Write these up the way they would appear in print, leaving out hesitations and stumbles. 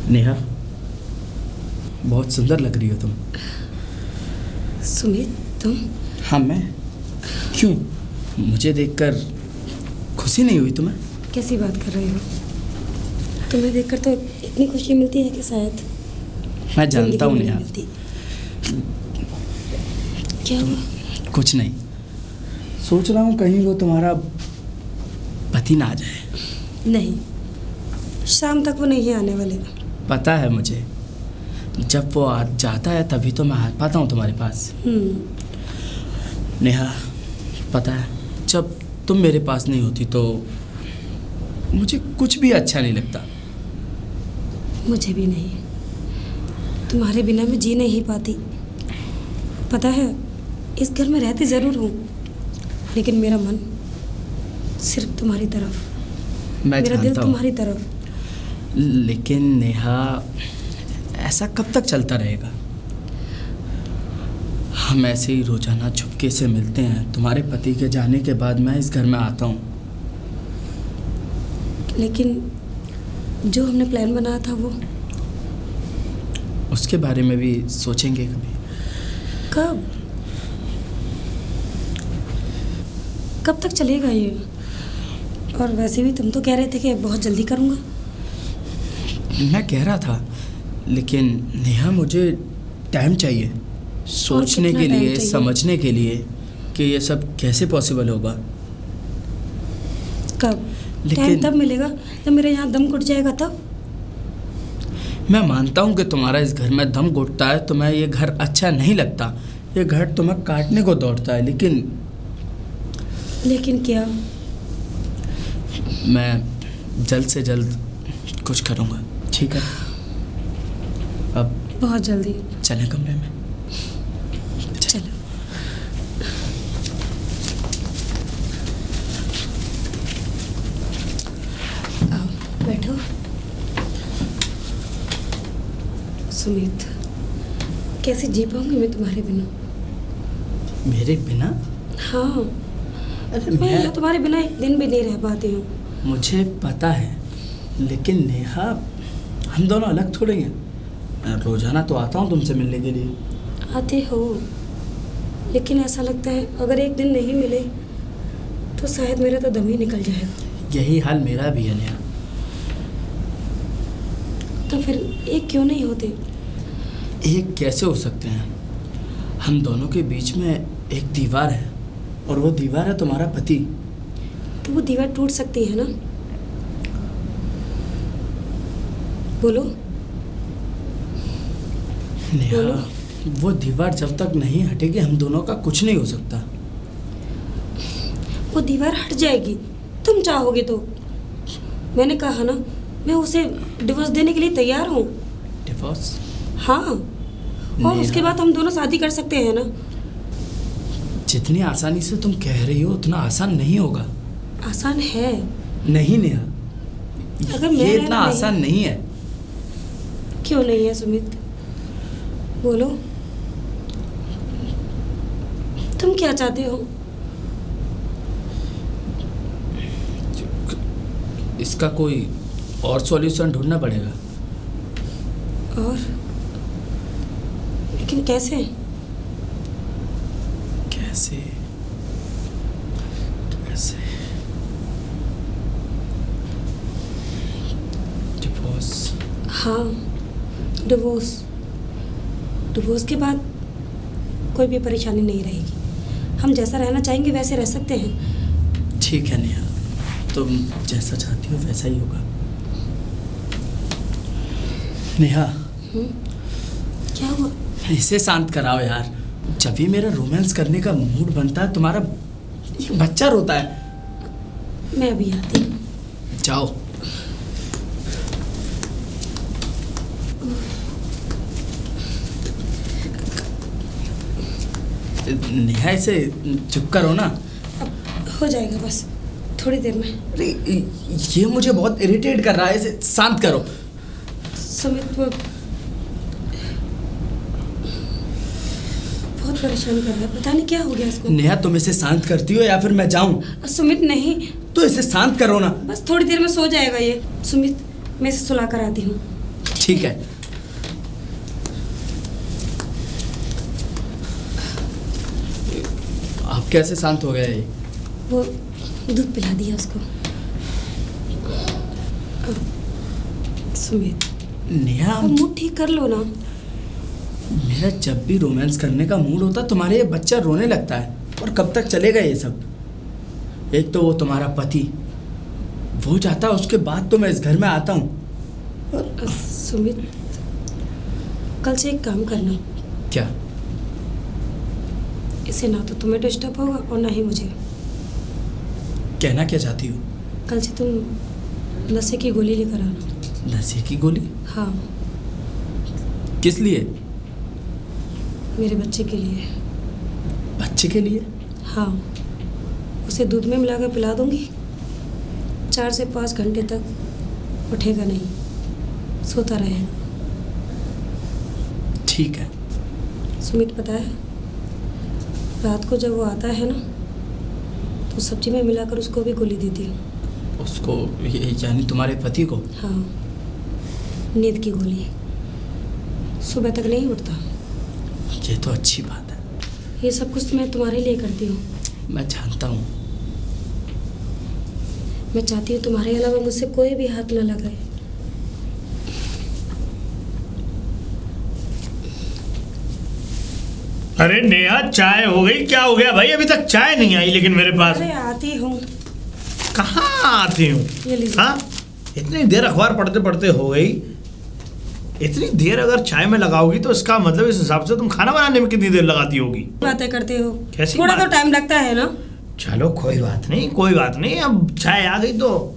नेहा, बहुत सुंदर लग रही हो तुम। सुमित, तुम? हाँ मैं। क्यों, मुझे देखकर खुशी नहीं हुई तुम्हें? कैसी बात कर रहे हो? तुम्हें देखकर तो इतनी खुशी मिलती है कि शायद मैं जानता हूँ नेहा। क्या हुआ? कुछ नहीं, सोच रहा हूँ कहीं वो तुम्हारा पति ना आ जाए। नहीं, शाम तक वो नहीं आने वाले। पता है मुझे, जब वो आ जाता है तभी तो मैं आ पाता हूँ तुम्हारे पास। नेहा, पता है जब तुम मेरे पास नहीं होती तो मुझे कुछ भी अच्छा नहीं लगता। मुझे भी नहीं, तुम्हारे बिना मैं जी नहीं पाती। पता है, इस घर में रहती ज़रूर हूँ, लेकिन मेरा मन सिर्फ तुम्हारी तरफ, मेरा दिल तुम्हारी तरफ। लेकिन नेहा, ऐसा कब तक चलता रहेगा? हम ऐसे ही रोजाना चुपके से मिलते हैं। तुम्हारे पति के जाने के बाद मैं इस घर में आता हूँ। लेकिन जो हमने प्लान बनाया था वो, उसके बारे में भी सोचेंगे कभी। कब कब तक चलेगा ये? और वैसे भी तुम तो कह रहे थे कि बहुत जल्दी करूँगा। मैं कह रहा था, लेकिन नेहा मुझे टाइम चाहिए सोचने के लिए, समझने के लिए कि ये सब कैसे पॉसिबल होगा। कब? टाइम तब मिलेगा जब मेरे यहाँ दम घुट जाएगा तब। मैं मानता हूँ कि तुम्हारा इस घर में दम घुटता है, तुम्हें ये घर अच्छा नहीं लगता, ये घर तुम्हें काटने को दौड़ता है, लेकिन क्या? मैं जल्द से जल्द कुछ करूँगा, ठीक है? अब बहुत जल्दी चलें कमरे में। चलो। आओ बैठो। सुमित, कैसे जी पाऊंगी मैं तुम्हारे बिना? मेरे बिना? हाँ, अरे मैं यहाँ तुम्हारे बिना एक दिन भी नहीं रह पाती हूँ। मुझे पता है, लेकिन नेहा, हम दोनों अलग थोड़े हैं। मैं रोजाना तो आता हूँ तुमसे मिलने के लिए। आते हो, लेकिन ऐसा लगता है अगर एक दिन नहीं मिले तो शायद मेरा तो दम ही निकल जाएगा। यही हाल मेरा भी है नेहा। तो फिर एक क्यों नहीं होते? एक कैसे हो सकते हैं? हम दोनों के बीच में एक दीवार है, और वो दीवार है तुम्हारा पति। तो वो दीवार टूट सकती है ना? बोलो नेहा, वो दीवार जब तक नहीं हटेगी हम दोनों का कुछ नहीं हो सकता। वो दीवार हट जाएगी, तुम चाहोगे तो। मैंने कहा ना, मैं उसे डिवोर्स देने के लिए तैयार हूँ। डिवोर्स? हाँ, और उसके बाद हम दोनों शादी कर सकते हैं ना? जितनी आसानी से तुम कह रही हो उतना आसान नहीं होगा। आसान है। नहीं नेहा, अगर ये इतना आसान नहीं है। क्यों नहीं है सुमित? बोलो, तुम क्या चाहते हो? इसका कोई और सॉल्यूशन ढूंढना पड़ेगा। और? लेकिन कैसे? कैसे? डिवोर्स? हाँ, डिवोर्स। डिवोर्स के बाद कोई भी परेशानी नहीं रहेगी। हम जैसा रहना चाहेंगे वैसे रह सकते हैं। ठीक है नेहा, तुम जैसा चाहती हो वैसा ही होगा। नेहा, क्या हुआ? इसे शांत कराओ यार। जब भी मेरा रोमांस करने का मूड बनता है तुम्हारा ये बच्चा रोता है। मैं अभी आती हूँ। जाओ। नेहा, इसे चुप करो ना। अब हो जाएगा, बस थोड़ी देर में। अरे ये मुझे बहुत इरिटेट कर रहा है, इसे शांत करो। सुमित बहुत परेशान कर रहा है, पता नहीं क्या हो गया इसको। नेहा, तुम इसे शांत करती हो या फिर मैं जाऊं? सुमित नहीं, तो इसे शांत करो ना। बस थोड़ी देर में सो जाएगा ये। सुमित, मैं इसे सुला कर आती हूँ। ठीक है। आप कैसे शांत हो गए? वो दूध पिला दिया उसको। सुमित, नेहा, अब मूड ठीक कर लो ना। मेरा जब भी रोमांस करने का मूड होता तुम्हारे ये बच्चा रोने लगता है, और कब तक चलेगा ये सब? एक तो वो तुम्हारा पति, वो जाता है, उसके बाद तो मैं इस घर में आता हूँ। सुमित, कल से एक काम करना। क्या? इससे ना तो तुम्हें डिस्टर्ब होगा और ना ही मुझे। कहना क्या चाहती हो? कल से तुम नशे की गोली लेकर आना। नशे की गोली? हाँ, किस लिए? मेरे बच्चे के लिए। बच्चे के लिए? हाँ, उसे दूध में मिलाकर पिला दूंगी। 4 से 5 घंटे तक उठेगा नहीं, सोता रहेगा। ठीक है। सुमित, पता है, रात को जब वो आता है ना, तो सब्जी में मिलाकर उसको भी गोली देती हूँ। उसको? यानी तुम्हारे पति को? हाँ, नींद की गोली। सुबह तक नहीं उठता। ये तो अच्छी बात है। ये सब कुछ मैं तुम्हारे लिए करती हूँ। मैं जानता हूँ। मैं चाहती हूँ तुम्हारे अलावा मुझसे कोई भी हाथ न लगाए। अरे नेहा, चाय हो गई? क्या हो गया भाई, अभी तक चाय नहीं आई लेकिन मेरे पास। अरे आती हूँ। कहाँ आती हूँ? ये लीजिए। हाँ, इतनी देर अखबार पढ़ते पढ़ते हो गई। इतनी देर अगर चाय में लगाओगी तो इसका मतलब इस हिसाब से तुम खाना बनाने में कितनी देर लगाती होगी? बातें करते हो। कैसी थोड़ा बात? तो टाइम लगता है ना। चलो कोई बात नहीं, कोई बात नहीं, अब चाय आ गई तो।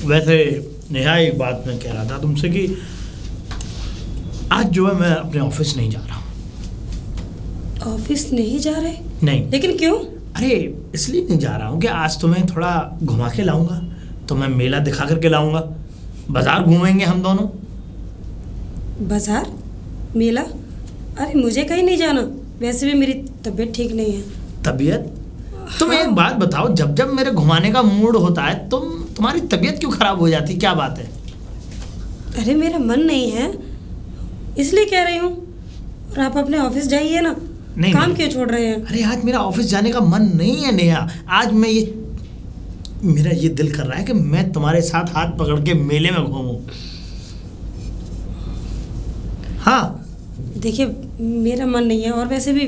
वैसे नेहा, एक बात मैं कह रहा था तुमसे कि आज जो है मैं अपने ऑफिस नहीं जा रहा हूँ। ऑफिस नहीं जा रहे? नहीं। लेकिन क्यों? अरे इसलिए नहीं जा रहा हूँ कि आज तुम्हें थोड़ा घुमा के लाऊंगा, तुम्हें मेला दिखा करके लाऊंगा, बाजार घूमेंगे हम दोनों। बाजार? मेला? अरे मुझे कहीं नहीं जाना। वैसे भी मेरी तबीयत ठीक नहीं है। तबीयत? तुम हाँ। एक बात बताओ, जब जब मेरे घुमाने का मूड होता है तुम्हारी तबीयत क्यों खराब हो जाती? क्या बात है? अरे मेरा मन नहीं है, इसलिए कह रही हूँ। और आप अपने ऑफिस जाइए ना। नहीं, काम नहीं। क्यों छोड़ रहे हैं? अरे आज मेरा ऑफिस जाने का मन नहीं है नेहा। आज मेरा ये दिल कर रहा है कि मैं तुम्हारे साथ हाथ पकड़ के मेले में घूमूं। हाँ। देखिए, मेरा मन नहीं है, और वैसे भी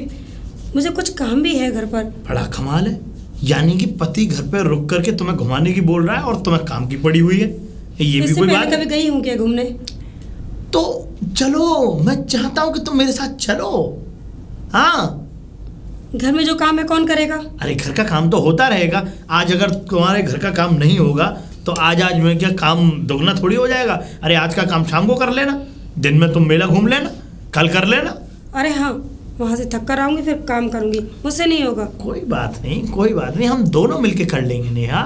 मुझे कुछ काम भी है घर पर। बड़ा कमाल है, यानी कि पति घर पे रुक करके तुम्हें घुमाने की बोल रहा है और तुम्हें काम की पड़ी हुई है। ये भी इससे कोई पहले बात है? कभी गई हूँ क्या घूमने? तो चलो, मैं चाहता हूं कि तुम मेरे साथ चलो। हाँ। घर में जो काम है कौन करेगा? अरे घर का काम तो होता रहेगा। आज अगर तुम्हारे घर का काम नहीं होगा तो आज में क्या काम दोगुना थोड़ी हो जाएगा? अरे आज का काम शाम को कर लेना, दिन में तुम मेला घूम लेना, कल कर लेना। अरे हाँ, वहाँ से थक कर आऊँगी फिर काम करूँगी, मुझसे नहीं होगा। कोई बात नहीं, कोई बात नहीं, हम दोनों मिलके कर लेंगे नेहा।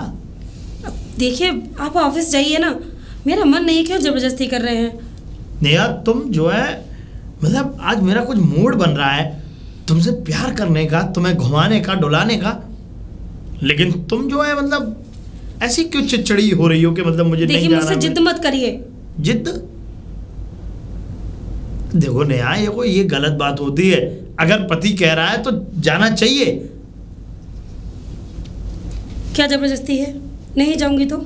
देखिए, आप ऑफिस जाइए ना। मेरा मन नहीं, क्यों जबरदस्ती कर रहे हैं? नेहा, तुम जो है मतलब आज मेरा कुछ मूड बन रहा है तुमसे प्यार करने का, तुम्हें घुमाने का, डुलाने का, लेकिन तुम जो है मतलब ऐसी क्यों चिड़चिड़ी हो रही हो कि मतलब मुझे नहीं देखिए, जाना? मुझसे जिद मत करिए। जिद? देखो नेहा, ये गलत बात होती है। अगर पति कह रहा है तो जाना चाहिए। क्या जबरदस्ती है? नहीं जाऊंगी तो?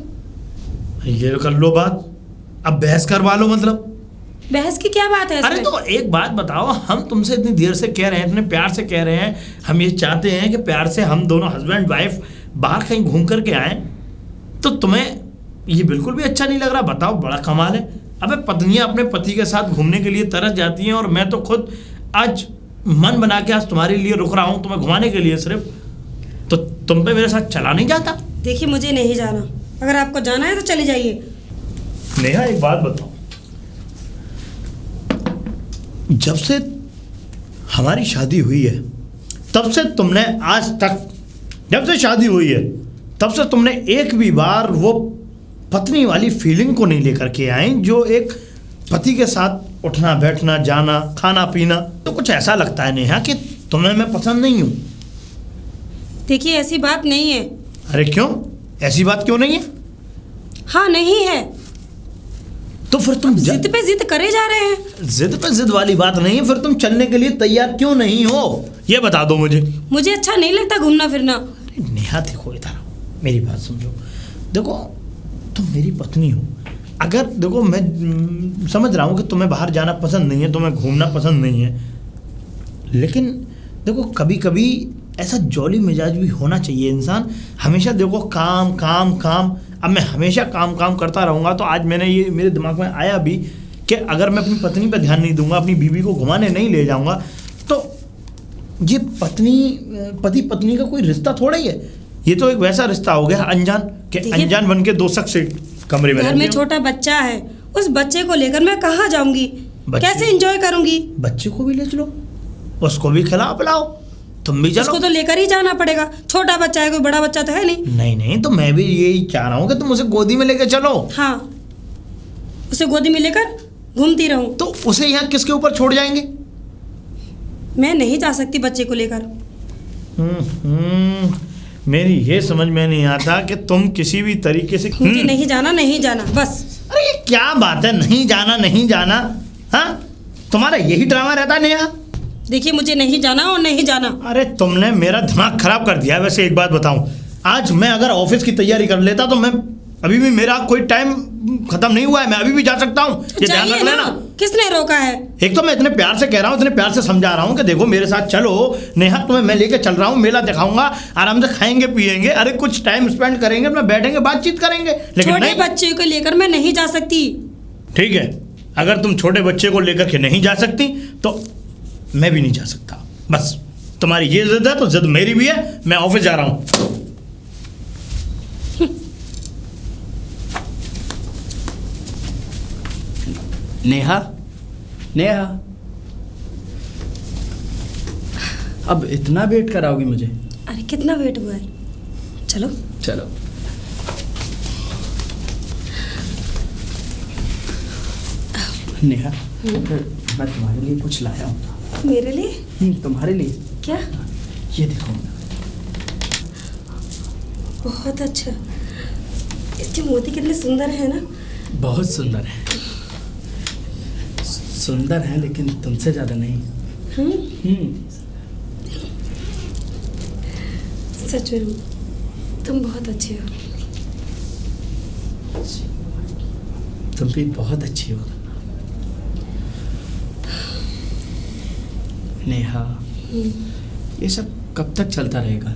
ये कर लो बात, अब बहस करवा लो मतलब। बहस की क्या बात है इसमें? अरे तो एक बात बताओ, हम तुमसे इतनी देर से कह रहे हैं, इतने प्यार से कह रहे हैं, हम ये चाहते हैं कि प्यार से हम दोनों हस्बैंड वाइफ बाहर कहीं घूम करके आए, तो तुम्हें ये बिल्कुल भी अच्छा नहीं लग रहा? बताओ, बड़ा कमाल है। अबे पत्नियां अपने पति के साथ घूमने के लिए तरस जाती हैं, और मैं तो खुद आज मन बना के आज तुम्हारे लिए रुक रहा हूँ, तुम्हें घुमाने के लिए सिर्फ। तो तुम पे मेरे साथ चला नहीं जाता? देखिए, मुझे नहीं जाना। अगर आपको जाना है तो चले जाइए। नेहा, एक बात बताओ, जब से हमारी शादी हुई है तब से तुमने आज तक, जब से शादी हुई है तब से तुमने एक भी बार वो पत्नी वाली फीलिंग को नहीं लेकर के आए जो एक पति के साथ उठना बैठना, जाना, खाना पीना। तो कुछ ऐसा लगता है नेहा कि तुम्हें मैं पसंद नहीं हूँ। देखिए, ऐसी बात नहीं है। अरे क्यों? ऐसी बात क्यों नहीं है? हाँ नहीं है। तो फिर तुम जिद पे जिद करे जा रहे हैं। जिद पे जिद वाली बात नहीं है, फिर तुम चलने के लिए तैयार क्यों नहीं हो, ये बता दो मुझे। मुझे अच्छा नहीं लगता घूमना फिरना। अरे नेहा देखो, इधर मेरी बात समझो। देखो तुम मेरी पत्नी हो, अगर देखो मैं समझ रहा हूँ कि तुम्हें बाहर जाना पसंद नहीं है, तुम्हें घूमना पसंद नहीं है, लेकिन देखो कभी कभी ऐसा जॉली मिजाज भी होना चाहिए इंसान। हमेशा देखो काम काम काम, अब मैं हमेशा काम काम करता रहूँगा तो आज मैंने ये मेरे दिमाग में आया भी कि अगर मैं अपनी पत्नी पर ध्यान नहीं दूंगा, अपनी बीवी को घुमाने नहीं ले जाऊँगा, तो ये पति पत्नी का कोई रिश्ता थोड़ा ही है। ये तो एक वैसा रिश्ता हो गया अनजान, कि अनजान बन के दो शख्स कमरे में घर में छोटा बच्चा है, उस बच्चे को लेकर मैं कहाँ जाऊंगी, कैसे एंजॉय करूंगी। बच्चे को भी ले चलो, उसको भी खिलाओ पिलाओ, तुम भी चलो। उसको तो लेकर ही जाना पड़ेगा, छोटा बच्चा है, कोई बड़ा बच्चा तो है नहीं। नहीं नहीं, तो मैं भी यही चाह रहा हूँ कि तुम उसे गोदी में लेकर चलो। हाँ, उसे गोदी में लेकर घूमती रहूं। तो उसे यहाँ किसके ऊपर छोड़ जाएंगे? मैं नहीं जा सकती बच्चे को लेकर। मेरी ये समझ में नहीं आता कि तुम किसी भी तरीके से मुझे नहीं जाना, नहीं जाना बस। अरे ये क्या बात है, नहीं जाना नहीं जाना? हाँ, तुम्हारा यही ड्रामा रहता है नेहा? देखिए मुझे नहीं जाना और नहीं जाना। अरे तुमने मेरा दिमाग खराब कर दिया। वैसे एक बात बताऊं, आज मैं अगर ऑफिस की तैयारी कर लेता तो मैं अभी भी, मेरा कोई टाइम खत्म नहीं हुआ है, मैं अभी भी जा सकता हूँ। ये ध्यान रख लेना। किसने रोका है? एक तो मैं इतने प्यार से कह रहा हूँ, इतने प्यार से समझा रहा हूँ कि देखो मेरे साथ चलो नेहा, तुम्हें मैं लेके चल रहा हूँ, मेला दिखाऊंगा, आराम से खाएंगे पिएंगे, अरे कुछ टाइम स्पेंड करेंगे, अपना बैठेंगे बातचीत करेंगे। लेकिन छोटे बच्चे को लेकर मैं नहीं जा सकती। ठीक है, अगर तुम छोटे बच्चे को लेकर के नहीं जा सकती तो मैं भी नहीं जा सकता। बस तुम्हारी ये जिद है तो जिद मेरी भी है, मैं ऑफिस जा रहा हूँ। नेहा, नेहा, अब इतना वेट कराओगी मुझे? अरे कितना वेट हुआ है, चलो चलो। नेहा, मैं तुम्हारे लिए कुछ लाया हूँ। मेरे लिए? तुम्हारे लिए। क्या? ये देखो। बहुत अच्छा, इसके मोती कितने सुंदर है ना। बहुत सुंदर है, सुंदर है, लेकिन तुमसे ज्यादा नहीं। सच में तुम बहुत अच्छे हो। तुम भी बहुत अच्छी हो नेहा। ये सब कब तक चलता रहेगा?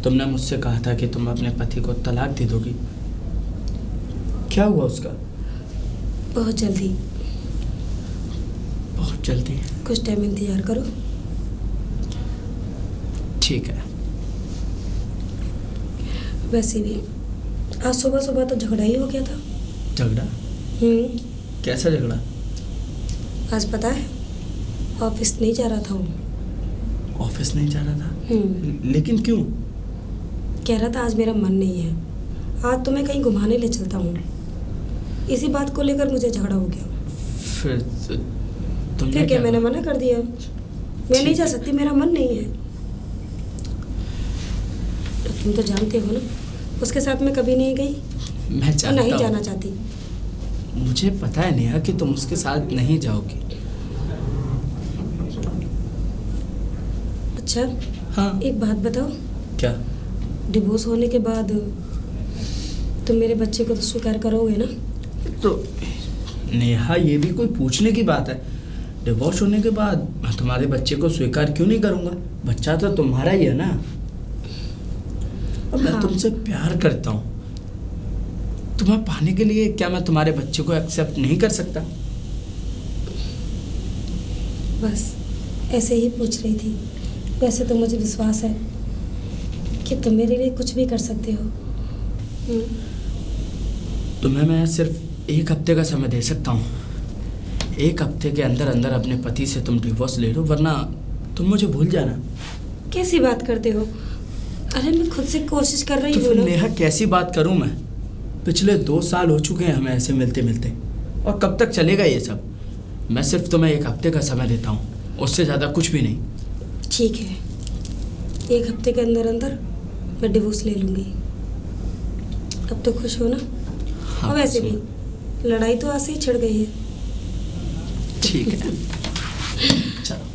तुमने मुझसे कहा था कि तुम अपने पति को तलाक दे दोगी, क्या हुआ उसका? बहुत जल्दी। बहुत जल्दी? कुछ टाइम इंतजार करो। ठीक है। वैसे भी आज सुबह सुबह तो झगड़ा ही हो गया था। झगड़ा? कैसा झगड़ा? आज पता है, ऑफिस नहीं जा रहा था वो। ऑफिस नहीं जा रहा था? लेकिन क्यों? कह रहा था आज मेरा मन नहीं है, आज तो मैं कहीं घुमाने ले चलता हूँ। इसी बात को लेकर मुझे झगड़ा हो गया। फिर क्या मैंने मना कर दिया, मैं नहीं जा सकती, मेरा मन नहीं है। तुम तो जानते हो ना, उसके साथ मैं कभी नहीं गई, मैं नहीं जाना चाहती। मुझे पता है नेहा कि तुम उसके साथ नहीं जाओगी। अच्छा हाँ, एक बात बताओ। क्या? डिवोर्स होने के बाद तुम मेरे बच्चे को तो स्वीकार करोगे ना? तो नेहा, ये भी कोई पूछने की बात है? डिवोर्स होने के बाद मैं तुम्हारे बच्चे को स्वीकार क्यों नहीं करूँगा? बच्चा तो तुम्हारा ही है ना। अब मैं तुमसे प्यार करता हूँ, तुम्हें पाने के लिए क्या मैं तुम्हारे बच्चे को एक्सेप्ट नहीं कर सकता? बस ऐसे ही पूछ रही थी। वैसे तो मुझे विश्वास है कि तुम मेरे लिए कुछ भी कर सकते हो। तुम्हें मैं सिर्फ 1 हफ्ते का समय दे सकता हूँ। 1 हफ्ते के अंदर अंदर अपने पति से तुम डिवोर्स ले लो, वरना तुम मुझे भूल जाना। कैसी बात करते हो? अरे मैं खुद से कोशिश कर रही हूँ। तो फिर नेहा कैसी बात करूँ मैं? पिछले 2 साल हो चुके हैं हमें ऐसे मिलते मिलते, और कब तक चलेगा ये सब? मैं सिर्फ तुम्हें 1 हफ्ते का समय देता हूँ, उससे ज़्यादा कुछ भी नहीं। ठीक है, 1 हफ्ते के अंदर अंदर मैं डिवोर्स ले लूँगी। अब तो खुश हो ना? और वैसे भी लड़ाई तो आज से ही छिड़ गई है। ठीक है चलो।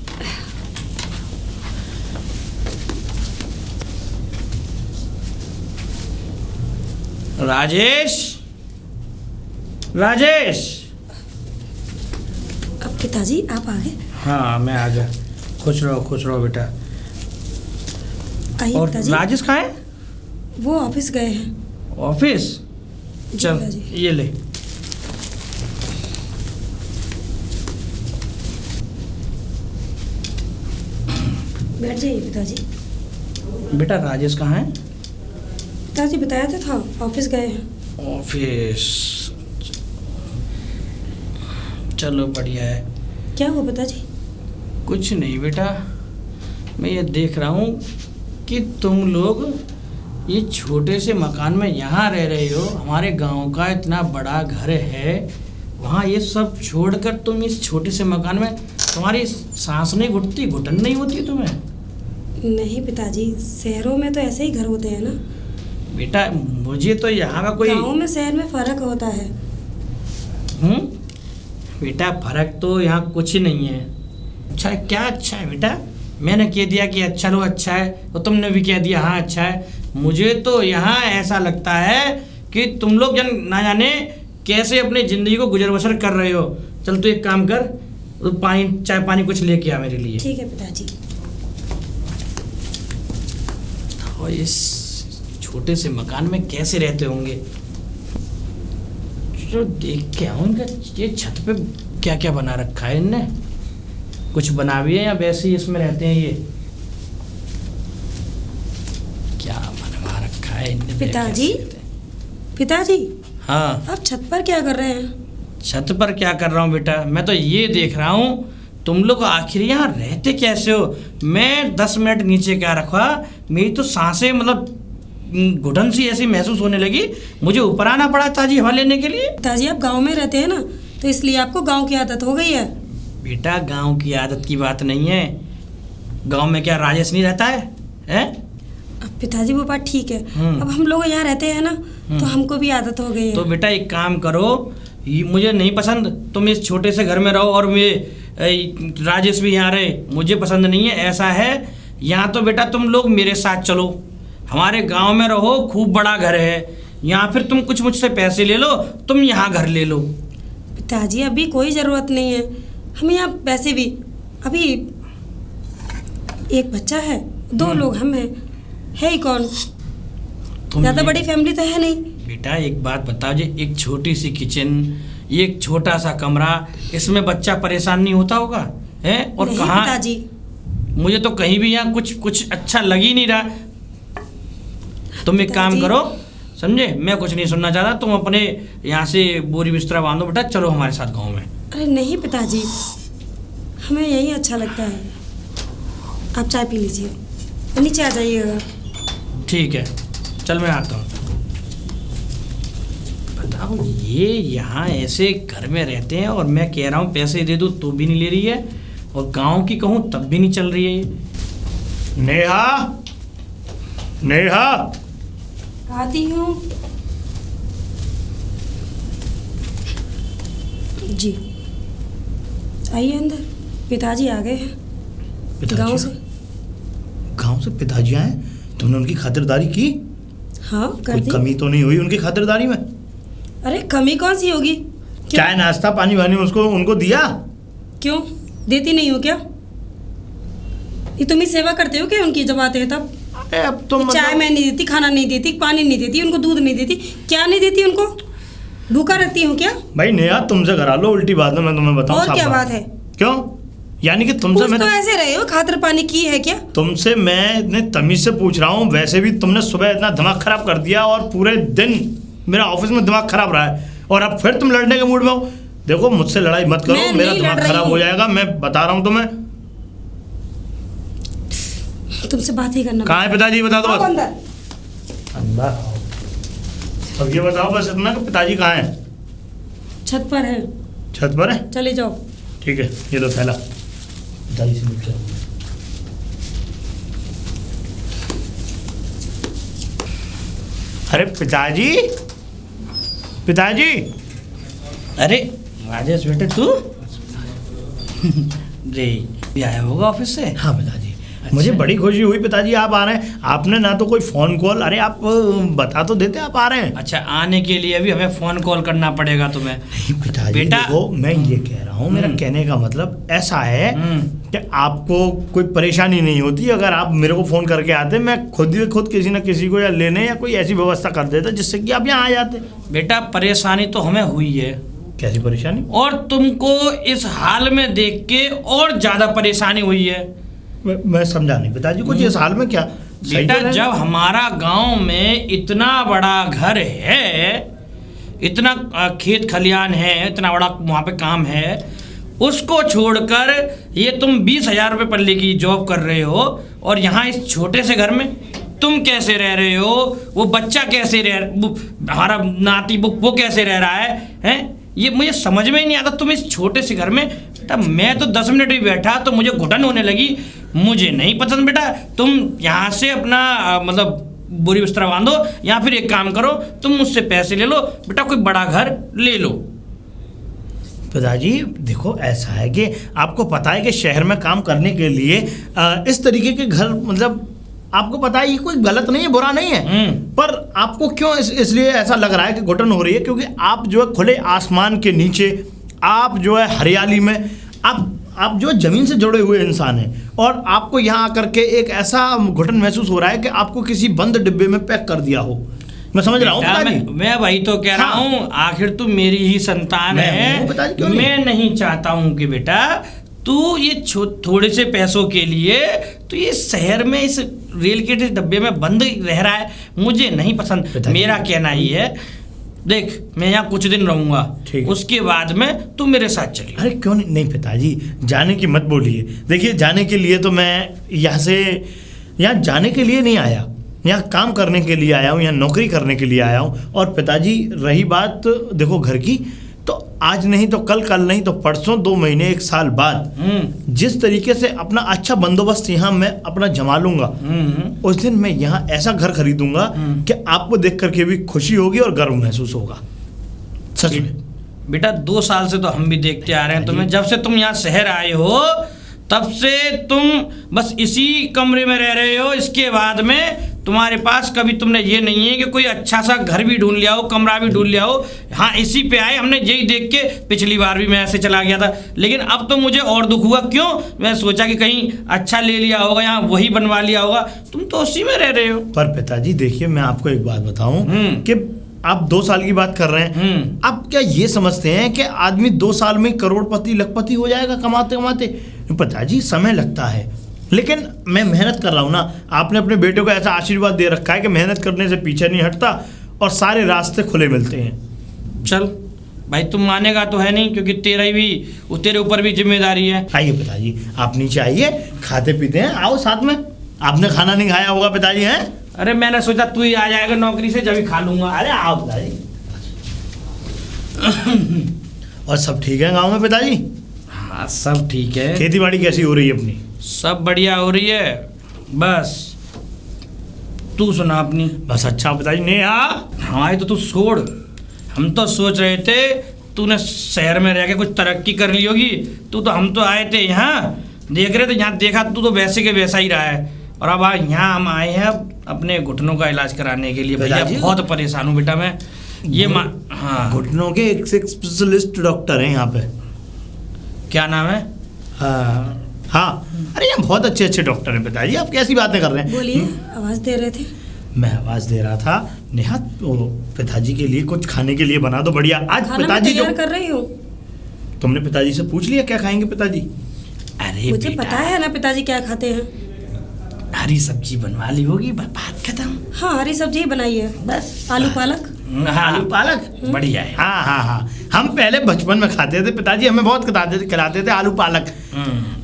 राजेश, राजेश। अब पिताजी आप आ गए? हाँ मैं आ गया। खुश रहो बेटा। आइए और पिताजी। राजेश कहाँ है? वो ऑफिस गए हैं। ऑफिस? जी चल पिताजी। ये ले। बैठ जाइए पिताजी। बेटा राजेश कहाँ है? पिताजी बताया था ऑफिस गए हैं। ऑफिस। चलो बढ़िया है। क्या हुआ पिताजी? कुछ नहीं बेटा, मैं ये देख रहा हूँ कि तुम लोग ये छोटे से मकान में यहाँ रह रहे हो। हमारे गांव का इतना बड़ा घर है, वहाँ ये सब छोड़कर तुम इस छोटे से मकान में, तुम्हारी सांस नहीं घुटती, घुटन नहीं होती तुम्हें? नहीं पिताजी, शहरों में तो ऐसे ही घर होते हैं ना। बेटा मुझे तो यहाँ का कोई गाँव में शहर में फर्क होता है। बेटा फर्क तो यहाँ कुछ ही नहीं है। अच्छा है, क्या अच्छा है बेटा? मैंने कह दिया कि अच्छा लो अच्छा है, तो तुमने भी कह दिया हाँ अच्छा है। मुझे तो यहाँ ऐसा लगता है कि तुम लोग ना जाने कैसे अपनी ज़िंदगी को गुजर बसर कर रहे हो। चल तू एक काम कर, तो पानी चाय पानी कुछ लेके आ मेरे लिए। ठीक है पिताजी। और इस छोटे से मकान में कैसे रहते होंगे? जो देख के आऊँ इनका ये छत पे क्या क्या बना रखा है इनने? कुछ बना भी है या वैसे ही इसमें रहते हैं? ये क्या बनवा रखा है इनने? पिताजी, पिताजी हाँ आप छत पर क्या कर रहे हैं? छत पर क्या कर रहा हूँ बेटा? मैं तो ये देख रहा हूँ तुम लोग आखिर यहाँ रहते कैसे हो। मैं 10 मिनट नीचे क्या रखा, मेरी तो सांसें मतलब घुटन सी ऐसी महसूस होने लगी, मुझे ऊपर आना पड़ा ताजी हवा लेने के लिए। पिताजी आप गांव में रहते हैं ना, तो इसलिए आपको गांव की आदत हो गई है। बेटा गांव की आदत की बात नहीं है। गांव में क्या राजेश नहीं रहता है, हैं? अब पिताजी वो बात ठीक है, अब हम लोग यहाँ रहते हैं ना, तो हमको भी आदत हो गई है। तो बेटा एक काम करो, मुझे नहीं पसंद तुम इस छोटे से घर में रहो और राजेश भी यहाँ रहे, मुझे पसंद नहीं है। ऐसा है यहाँ तो बेटा तुम लोग मेरे साथ चलो, हमारे गांव में रहो, खूब बड़ा घर है यहाँ। फिर तुम कुछ मुझसे पैसे ले लो, तुम यहाँ घर ले लो। पिताजी अभी कोई ज़रूरत नहीं है, हमें यहाँ वैसे भी अभी एक बच्चा है, 2 लोग हम हैं, है ही कौन, ज़्यादा बड़ी फैमिली तो है नहीं। बेटा एक बात बताओ जी, एक छोटी सी किचन, एक छोटा सा कमरा, इसमें बच्चा परेशान नहीं होता होगा, है? और नहीं कहाँ? पिताजी मुझे तो कहीं भी यहाँ कुछ अच्छा लग ही नहीं रहा। तुम एक काम करो, समझे, मैं कुछ नहीं सुनना चाहता। तुम अपने यहाँ से बोरी बिस्तरा बांधो बेटा, चलो हमारे साथ गाँव में। अरे नहीं पिताजी, हमें यही अच्छा लगता है। आप चाय पी लीजिए, नीचे आ जाइएगा। ठीक है चल मैं आता हूँ। बताओ ये यहाँ ऐसे घर में रहते हैं और मैं कह रहा हूँ पैसे दे दूँ तो भी नहीं ले रही है, और गांव की कहूँ तब भी नहीं चल रही है ये। नेहा, नेहा आती हूँ जी, आइए अंदर। पिताजी आ गए हैं गांव से। गांव से पिताजी आए? तुमने उनकी खातिरदारी की? हाँ कर कोई दी। कमी तो नहीं हुई उनकी खातिरदारी में? अरे कमी कौन सी होगी? चाय नाश्ता पानी वानी उसको उनको दिया? क्यों देती नहीं हो क्या? ये तुम ही सेवा करते हो क्या उनकी जब आते हैं तब? अब तुम चाय मैं नहीं देती, खाना नहीं देती, पानी नहीं देती, उनको दूध नहीं देती, क्या नहीं देती उनको? भूखा रहती हूँ क्या? भाई नेहा तुमसे करा लो, उल्टी बात है, मैं तुम्हें बताऊं। और क्या बात है? क्यों? यानी कि तुमसे मैं तो ऐसे रहे हो, खातिर पानी की है क्या? तुमसे मैं इतने तमीज से पूछ रहा हूँ। वैसे भी तुमने सुबह इतना दिमाग खराब कर दिया और पूरे दिन मेरा ऑफिस में दिमाग खराब रहा है, और अब फिर तुम लड़ने के मूड में हो। देखो मुझसे लड़ाई मत करो, मेरा दिमाग खराब हो जाएगा, मैं बता रहा हूँ तुम्हें। तुमसे बात ही करना। कहाँ है पिताजी बता दो बस। अंदर। अंदर आओ। अब ये बताओ बस इतना कि पिताजी कहाँ हैं? छत पर है। छत पर है? चले जाओ। ठीक है ये लो थैला, पिताजी से मिल जाओ। अरे पिताजी, पिताजी। अरे राजेश बेटे तू रे आया होगा ऑफिस से। हाँ पिताजी, मुझे बड़ी खुशी हुई पिताजी आप आ रहे हैं। आपने ना तो कोई फ़ोन कॉल, अरे आप बता तो देते आप आ रहे हैं। अच्छा, आने के लिए भी हमें फ़ोन कॉल करना पड़ेगा तुम्हें? नहीं पिताजी बेटा, देखो मैं ये कह रहा हूँ, मेरा कहने का मतलब ऐसा है कि आपको कोई परेशानी नहीं होती अगर आप मेरे को फ़ोन करके आते। मैं खुद किसी न किसी को या लेने या कोई ऐसी व्यवस्था कर देता जिससे कि आप यहाँ आ जाते। बेटा परेशानी तो हमें हुई है। कैसी परेशानी? और तुमको इस हाल में देख के और ज़्यादा परेशानी हुई है। मैं समझा नहीं पिताजी, कुछ इस हाल में क्या? बेटा जब हमारा गांव में इतना बड़ा घर है, इतना खेत खलियान है, इतना बड़ा वहाँ पे काम है, उसको छोड़कर ये तुम 20,000 रुपये पल्ले की जॉब कर रहे हो और यहाँ इस छोटे से घर में तुम कैसे रह रहे हो? वो बच्चा कैसे हमारा नाती वो कैसे रह रहा है? ये मुझे समझ में ही नहीं आता। तुम इस छोटे से घर में, बेटा मैं तो 10 मिनट भी बैठा तो मुझे घुटन होने लगी। मुझे नहीं पसंद बेटा। तुम यहाँ से अपना मतलब बोरी बिस्तर बांधो या फिर एक काम करो, तुम मुझसे पैसे ले लो बेटा, कोई बड़ा घर ले लो। पिताजी देखो ऐसा है कि आपको पता है कि शहर में काम करने के लिए इस तरीके के घर, मतलब आपको पता है ये कोई गलत नहीं है, बुरा नहीं है, पर आपको क्यों इसलिए ऐसा लग रहा है कि घुटन हो रही है? क्योंकि आप जो है खुले आसमान के नीचे, आप जो है हरियाली में, आप जो जमीन से जुड़े हुए इंसान हैं और आपको यहाँ आकर के एक ऐसा घुटन महसूस हो रहा है कि आपको किसी बंद डिब्बे में पैक कर दिया हो। मैं समझ रहा हूँ मैं वही तो कह रहा हूँ, आखिर तू मेरी ही संतान है। मैं नहीं चाहता हूँ कि बेटा तू ये थोड़े से पैसों के लिए तो ये शहर में इस रेल के डब्बे में बंद रह रहा है। मुझे नहीं पसंद। मेरा कहना ही है, देख मैं यहाँ कुछ दिन रहूंगा, उसके बाद में तू मेरे साथ चलिए। अरे क्यों नहीं पिताजी, जाने की मत बोलिए। देखिए जाने के लिए तो मैं यहाँ जाने के लिए नहीं आया, यहाँ काम करने के लिए आया हूँ, यहाँ नौकरी करने के लिए आया हूँ। और पिताजी रही बात देखो घर की, तो आज नहीं तो कल नहीं तो परसों, 2 महीने 1 साल बाद जिस तरीके से अपना अच्छा बंदोबस्त यहाँ मैं अपना जमा लूंगा, उस दिन मैं यहाँ ऐसा घर खरीदूंगा कि आपको देख करके भी खुशी होगी और गर्व महसूस होगा। सच में बेटा 2 साल से तो हम भी देखते आ रहे हैं तुम्हें। जब से तुम यहाँ शहर आए हो तब से तुम बस इसी कमरे में रह रहे हो। इसके बाद में तुम्हारे पास कभी तुमने ये नहीं है कि कोई अच्छा सा घर भी ढूंढ लिया हो, कमरा भी ढूंढ लिया हो। हाँ इसी पे आए, हमने यही देख के पिछली बार भी मैं ऐसे चला गया था, लेकिन अब तो मुझे और दुख हुआ। क्यों? मैं सोचा कि कहीं अच्छा ले लिया होगा, यहाँ वही बनवा लिया होगा। तुम तो उसी में रह रहे हो। पर पिताजी देखिए मैं आपको एक बात बताऊं कि आप 2 साल की बात कर रहे हैं। आप क्या ये समझते हैं कि आदमी 2 साल में करोड़पति लखपति हो जाएगा कमाते कमाते? पिताजी समय लगता है, लेकिन मैं मेहनत कर रहा हूँ ना। आपने अपने बेटे को ऐसा आशीर्वाद दे रखा है कि मेहनत करने से पीछे नहीं हटता और सारे रास्ते खुले मिलते हैं। चल भाई, तुम मानेगा तो है नहीं, क्योंकि तेरे ऊपर भी जिम्मेदारी है। आइए पिताजी आप नीचे आइए, खाते पीते हैं, आओ साथ में। आपने खाना नहीं खाया होगा पिताजी? हैं? अरे मैंने सोचा तू ही आ जाएगा नौकरी से, जब ही खा लूंगा। अरे आओ पिताजी। और सब ठीक है गाँव में पिताजी? हाँ सब ठीक है। खेती बाड़ी कैसी हो रही है अपनी? सब बढ़िया हो रही है। बस तू सुना अपनी। बस अच्छा पिताजी। नेहा हमारी तो तू छोड़, हम तो सोच रहे थे तूने शहर में रह के कुछ तरक्की कर ली होगी। तू तो, हम तो आए थे यहाँ देख रहे थे, यहाँ देखा तू तो वैसे के वैसा ही रहा है। और अब यहाँ हम आए हैं अपने घुटनों का इलाज कराने के लिए। भैया बहुत परेशान हूँ बेटा मैं। ये हाँ, घुटनों के एक स्पेशलिस्ट डॉक्टर हैं यहाँ पे। क्या नाम है? हाँ अरे ये बहुत अच्छे डॉक्टर हैं पिताजी। आप कैसी बातें कर रहे हैं? बोलिए, आवाज़ दे रहे थे। मैं आवाज़ दे रहा था नेहा, पिताजी के लिए कुछ खाने के लिए बना दो बढ़िया। आज पिताजी जो कर रही हूँ। तुमने पिताजी से पूछ लिया क्या खाएंगे पिताजी? अरे मुझे पता है ना पिताजी क्या खाते हैं। हरी सब्जी बनवा ली होगी, बात खत्म। हाँ हरी सब्जी ही बनाई है बस। आलू पालक। हाँ, आलू पालक बढ़िया है। हाँ हम पहले बचपन में खाते थे पिताजी, हमें बहुत खिलाते थे आलू पालक।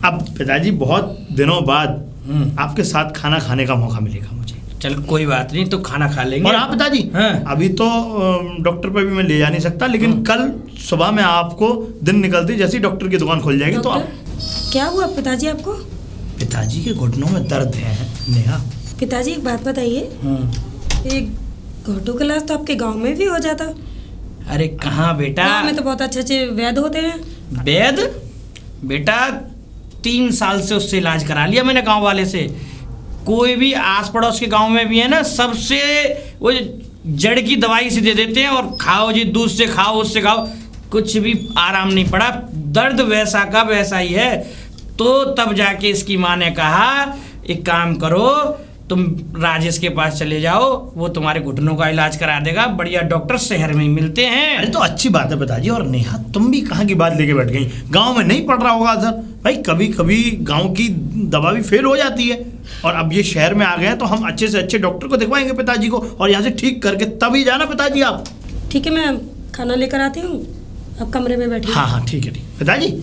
अब पिताजी बहुत दिनों बाद आपके साथ खाना खाने का मौका मिलेगा मुझे। चल कोई बात नहीं, तो खाना खा लेंगे। और हाँ पिताजी, अभी तो डॉक्टर पे भी मैं ले जा नहीं सकता, लेकिन कल सुबह में आपको दिन निकलती जैसी डॉक्टर की दुकान खुल जाएगी तो आप। क्या हुआ पिताजी आपको? पिताजी के घुटनों में दर्द है नेहा। पिताजी एक बात बताइए, एक घोटू का इलाज तो आपके गांव में भी हो जाता। अरे कहाँ बेटा, गाँव में तो बहुत अच्छे अच्छे वैद्य होते हैं। वैद्य बेटा 3 साल से उससे इलाज करा लिया मैंने गांव वाले से। कोई भी आस पड़ोस के गांव में भी है ना, सबसे वो जड़ की दवाई से दे देते हैं और खाओ जी, दूध से खाओ, उससे खाओ, कुछ भी आराम नहीं पड़ा। दर्द वैसा का वैसा ही है। तो तब जाके इसकी माँ ने कहा एक काम करो, तुम राजेश के पास चले जाओ, वो तुम्हारे घुटनों का इलाज करा देगा, बढ़िया डॉक्टर शहर में ही मिलते हैं। अरे तो अच्छी बात है पिताजी। और नेहा तुम भी कहाँ की बात लेके बैठ गई, गांव में नहीं पड़ रहा होगा असर भाई, कभी कभी गांव की दवा भी फेल हो जाती है। और अब ये शहर में आ गए हैं तो हम अच्छे से अच्छे डॉक्टर को दिखवाएंगे पिताजी को, और यहाँ से ठीक करके तभी जाना पिताजी आप। ठीक है, मैं खाना लेकर आती हूँ, अब कमरे में बैठिए। हाँ हाँ ठीक है ठीक। पिताजी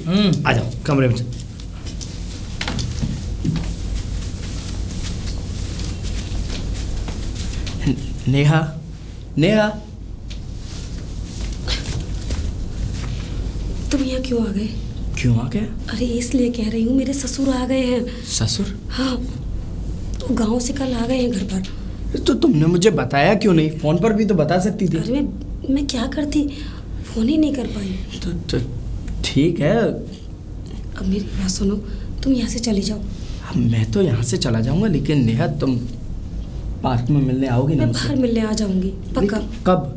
आ जाओ कमरे में। नेहा, नेहा, तुम यहाँ क्यों आ गए? क्यों आ गया? अरे इसलिए कह रही हूँ, मेरे ससुर आ गए हैं। ससुर? हाँ, तो गांव से कल आ गए हैं घर पर। तो तुमने मुझे बताया क्यों नहीं? फोन पर भी तो बता सकती थी। अरे मैं क्या करती, फोन ही नहीं कर पाई। तो ठीक है। अब मेरी बात सुनो, तुम यहाँ से चली जाओ। मैं तो यहाँ से चला जाऊँगा, लेकिन नेहा तुम पार्क में मिलने आओगी ना मैं मुझसे? बाहर मिलने आ जाऊंगी पक्का। कब?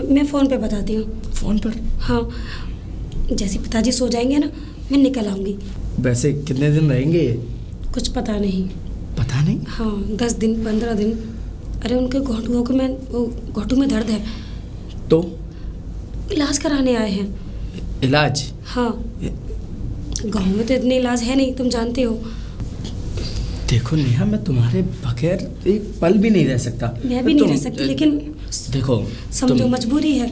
मैं फ़ोन पे बताती हूँ। फोन पर? हाँ, जैसे पिताजी सो जाएंगे ना, मैं निकल आऊँगी। वैसे कितने दिन रहेंगे? कुछ पता नहीं। पता नहीं? हाँ, 10 दिन 15 दिन। अरे उनके घुटनों में दर्द है, तो इलाज कराने आए हैं। इलाज? हाँ, गांव में तो इतने इलाज है नहीं, तुम जानते हो। देखो नेहा, मैं तुम्हारे बगैर एक पल भी नहीं रह सकता। मैं भी नहीं रह सकती, लेकिन देखो समझो मजबूरी है।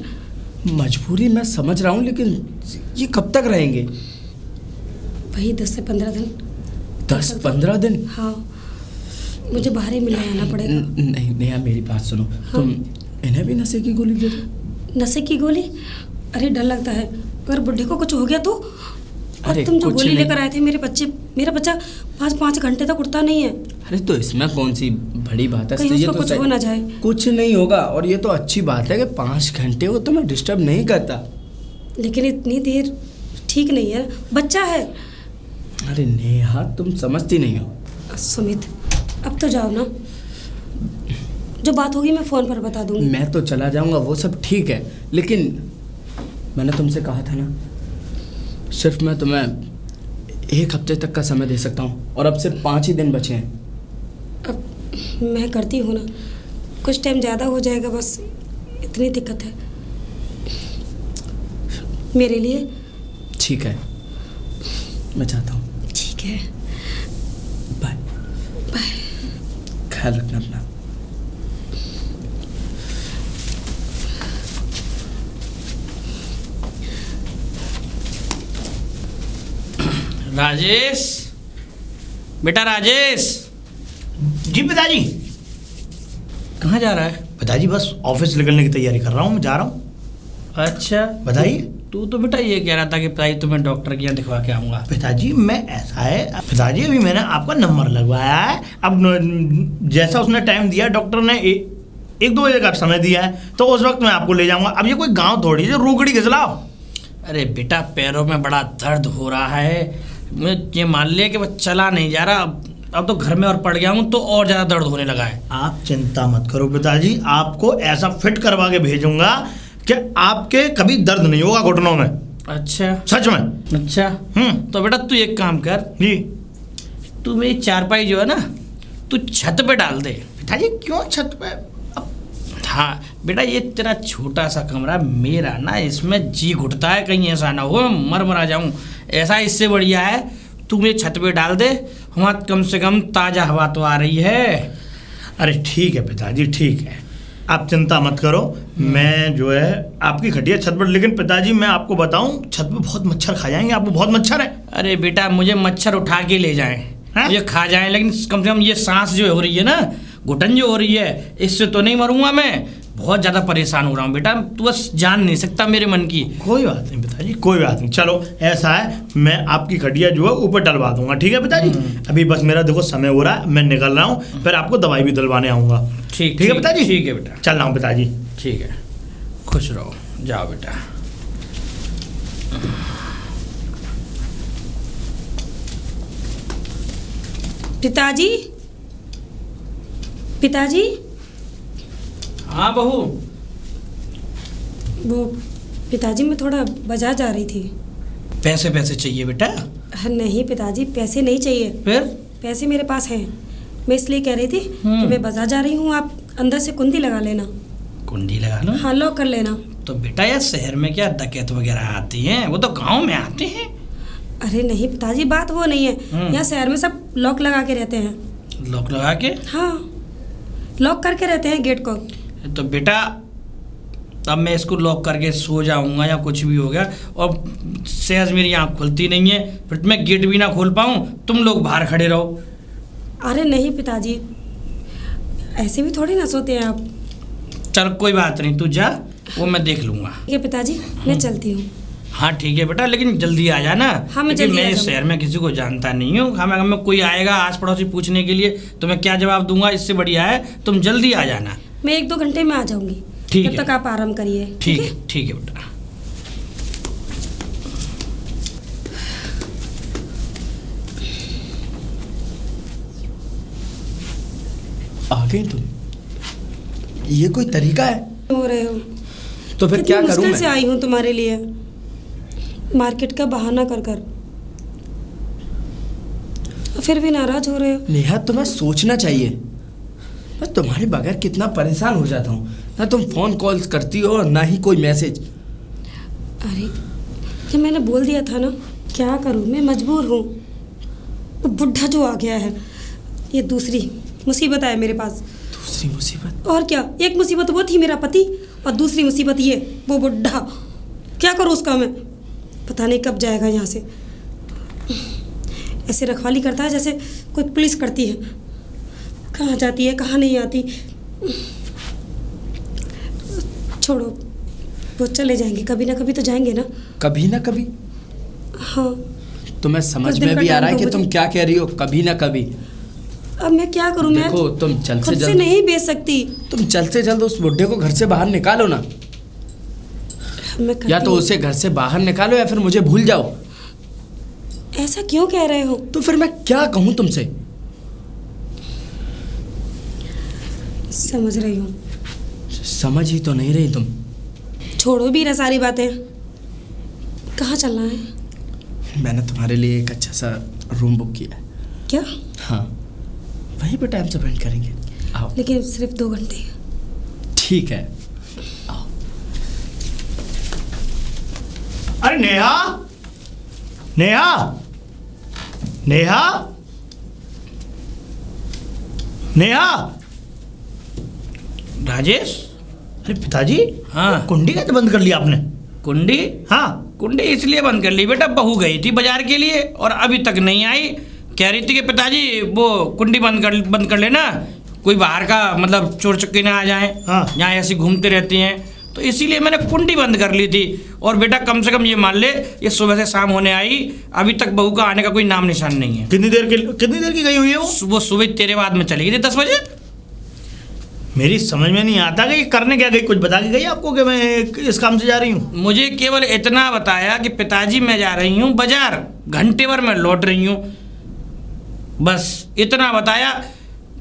मजबूरी मैं समझ रहा हूँ, लेकिन ये कब तक रहेंगे? वही 10 से 15 दिन। 10-15 दिन? हाँ, मुझे बाहर ही मिलने आना पड़ेगा। नहीं नेहा, मेरी बात सुनो। हाँ? तुम इन्हें भी नशे की गोली दे दो। नशे की गोली? अरे डर लगता है, अगर बुढ़े को कुछ हो गया तो। और अरे तुम जो कुछ गोली नहीं। लेकर आए थे, मेरा बच्चा 5 घंटे तक उठता नहीं है। अरे तो इसमें कौन सी बड़ी बात है? कहीं ये उसको तो कुछ हो ना जाए। कुछ नहीं होगा, और ये तो अच्छी बात है कि 5 घंटे वो तुम्हें डिस्टर्ब नहीं करता। लेकिन इतनी देर ठीक नहीं है, बच्चा है। अरे नेहा, तुम समझती नहीं हो। सुमित, अब तो जाओ ना, जो बात होगी मैं फ़ोन पर बता दूंगी। मैं तो चला जाऊंगा, वो सब ठीक है, लेकिन मैंने तुमसे कहा था ना, सिर्फ मैं तुम्हें 1 हफ्ते तक का समय दे सकता हूँ, और अब सिर्फ 5 ही दिन बचे हैं। अब मैं करती हूँ ना, कुछ टाइम ज़्यादा हो जाएगा, बस इतनी दिक्कत है मेरे लिए। ठीक है, मैं चाहता हूँ। ठीक है, बाय। बाय। ख्याल रखना अपना। राजेश, बेटा राजेश। जी पिताजी। कहाँ जा रहा है? पिताजी बस ऑफिस निकलने की तैयारी कर रहा हूँ, मैं जा रहा हूँ। अच्छा, बताइए। तू तो बेटा ये कह रहा था कि पिताजी तुम्हें डॉक्टर के यहाँ दिखवा के आऊँगा। पिताजी मैं ऐसा है, पिताजी अभी मैंने आपका नंबर लगवाया है। अब जैसा उसने टाइम दिया, डॉक्टर ने 1-2 बजे का समय दिया है, तो उस वक्त मैं आपको ले जाऊंगा। अब ये कोई गांव थोड़ी है रोकड़ी खिसलाओ। अरे बेटा, पैरों में बड़ा दर्द हो रहा है, मैं ये मान लिया कि मैं चला नहीं जा रहा। अब तो घर में और पड़ गया हूँ, तो और ज़्यादा दर्द होने लगा है। आप चिंता मत करो पिताजी, आपको ऐसा फिट करवा के भेजूंगा कि आपके कभी दर्द नहीं होगा घुटनों में। अच्छा, सच में। अच्छा। तो बेटा तू एक काम कर, जी। तू मेरी चारपाई जो है ना, तू छत पे डाल दे। पिताजी क्यों छत पे? हाँ बेटा, ये तेरा छोटा सा कमरा, मेरा ना इसमें जी घुटता है, कहीं ऐसा ना हो मर आ जाऊं। ऐसा इससे बढ़िया है तू मेरे छत पे डाल दे, वहाँ कम से कम ताज़ा हवा तो आ रही है। अरे ठीक है पिताजी, ठीक है, आप चिंता मत करो। मैं जो है आपकी खटिया छत पर, लेकिन पिताजी मैं आपको बताऊं, छत पे बहुत मच्छर खा जाएंगे आपको, बहुत मच्छर है। अरे बेटा, मुझे मच्छर उठा के ले जाएं, मुझे खा जाएं, लेकिन कम से कम ये सांस जो हो रही है ना, घुटन जो हो रही है, इससे तो नहीं मरूंगा मैं। बहुत ज़्यादा परेशान हो रहा हूँ बेटा, तू बस जान नहीं सकता मेरे मन की। कोई बात नहीं पिताजी, कोई बात नहीं। चलो ऐसा है, मैं आपकी खटिया जो है ऊपर डलवा दूंगा, ठीक है पिताजी। अभी बस मेरा देखो समय हो रहा है, मैं निकल रहा हूँ, फिर आपको दवाई भी दिलवाने आऊँगा। ठीक है पिताजी। ठीक है बेटा, चल रहा हूँ पिताजी। ठीक है। खुश रहो, जाओ बेटा। पिताजी, पिताजी। हाँ बहू। वो पिताजी, मैं थोड़ा बाजार जा रही थी। पैसे पैसे चाहिए बेटा? नहीं पिताजी, पैसे नहीं चाहिए। फिर? पैसे मेरे पास हैं। मैं इसलिए कह रही थी कि मैं बाजार जा रही हूँ, आप अंदर से कुंडी लगा लेना। कुंडी लगा लो? हाँ, लॉक कर लेना। तो बेटा यार शहर में क्या डकैत वगैरह आती हैं? वो तो गांव में आते हैं। अरे नहीं पिताजी, बात वो नहीं है। यहाँ शहर में सब लॉक लगा के रहते हैं। लॉक लगा के? हाँ, लॉक करके रहते हैं गेट को। तो बेटा अब मैं इसको लॉक करके सो जाऊंगा या कुछ भी हो गया और सहज मेरी आँख खुलती नहीं है, फिर मैं गेट भी ना खोल पाऊँ, तुम लोग बाहर खड़े रहो। अरे नहीं पिताजी, ऐसे भी थोड़ी ना सोते हैं आप। चल कोई बात नहीं, तू जा, वो मैं देख लूँगा। ठीक है पिताजी, मैं चलती हूँ। हाँ ठीक है बेटा, लेकिन जल्दी आ जाना। हाँ, मैं क्योंकि जल्दी आ मैं इस जाऊंगी। शहर में किसी को जानता नहीं हूँ। हमें कोई आएगा आस पड़ोसी पूछने के लिए तो मैं क्या जवाब दूंगा? इससे बढ़िया है तुम जल्दी आ जाना। मैं 1-2 घंटे में आ जाऊंगी। ठीक जब है। तक आप आराम करिए। ठीक है, ठीक है बेटा। आ गई तुम? ये कोई तरीका है? हो रहे हो तो फिर कितनी क्या करूं मुश्किल से मैं? आई हूँ तुम्हारे लिए, मार्केट का बहाना कर कर, और फिर भी नाराज हो रहे हो। नेहा, तुम्हें सोचना चाहिए। मैं तुम्हारे बगैर कितना परेशान हो जाता हूँ। ना तुम फोन कॉल्स करती हो और ना ही कोई मैसेज। अरे जब मैंने बोल दिया था ना, क्या करूँ, मैं मजबूर हूँ। वो बुढ़ा जो आ गया है, ये दूसरी मुसीबत है मेरे पास। दूसरी मुसीबत? और क्या, एक मुसीबत वो थी मेरा पति, और दूसरी मुसीबत ये वो बुढ़ा। क्या करूँ उसका मैं, पता नहीं कब जाएगा यहाँ से। ऐसे रखवाली करता है जैसे कोई पुलिस करती है, कहाँ जाती है कहाँ नहीं आती। छोड़ो, वो चले जाएंगे, कभी ना कभी तो जाएंगे ना। कभी ना कभी? हाँ। तुम्हें समझ कुछ दिन में का भी आ टाइम रहा है दो कि मुझे। तुम क्या कह रही हो? कभी ना कभी। अब मैं क्या करूँ, मैं देखो तुम जल्द से खुद से जल्द, नहीं बेच सकती। तुम जल्द से जल्द उस बुढ़े को घर से बाहर निकालो ना। मैं या तो उसे घर से बाहर निकालो या फिर मुझे भूल जाओ। ऐसा क्यों कह रहे हो? तो फिर मैं क्या कहूँ तुमसे? समझ रही हूँ। समझ ही तो नहीं रही तुम। छोड़ो भी ना सारी बातें, कहाँ चलना है? मैंने तुम्हारे लिए एक अच्छा सा रूम बुक किया है। क्या? हाँ, वहीं पर टाइम स्पेंड करेंगे। आओ। लेकिन सिर्फ 2 घंटे। ठीक है, आओ। अरे नेहा, नेहा, नेहा, नेहा। राजेश। अरे पिताजी, हाँ। कुंडी कैसे बंद कर लिया आपने? कुंडी? हाँ। कुंडी इसलिए बंद कर ली बेटा, बहू गई थी बाजार के लिए और अभी तक नहीं आई। कह रही थी कि पिताजी वो कुंडी बंद कर लेना, कोई बाहर का मतलब चोर चक्के ना आ जाए। हाँ। यहाँ ऐसी घूमते रहती हैं, तो इसीलिए मैंने कुंडी बंद कर ली थी। और बेटा कम से कम ये मान ले, ये सुबह से शाम होने आई, अभी तक बहू का आने का कोई नाम निशान नहीं है। कितनी देर की गई हुई है वो? वो सुबह तेरे बाद में चली गई थी 10 बजे। मेरी समझ में नहीं आता कि ये करने क्या गई। कुछ बता के गई आपको कि मैं इस काम से जा रही हूँ? मुझे केवल इतना बताया कि पिताजी मैं जा रही हूँ बाजार, घंटे भर में लौट रही हूँ, बस इतना बताया।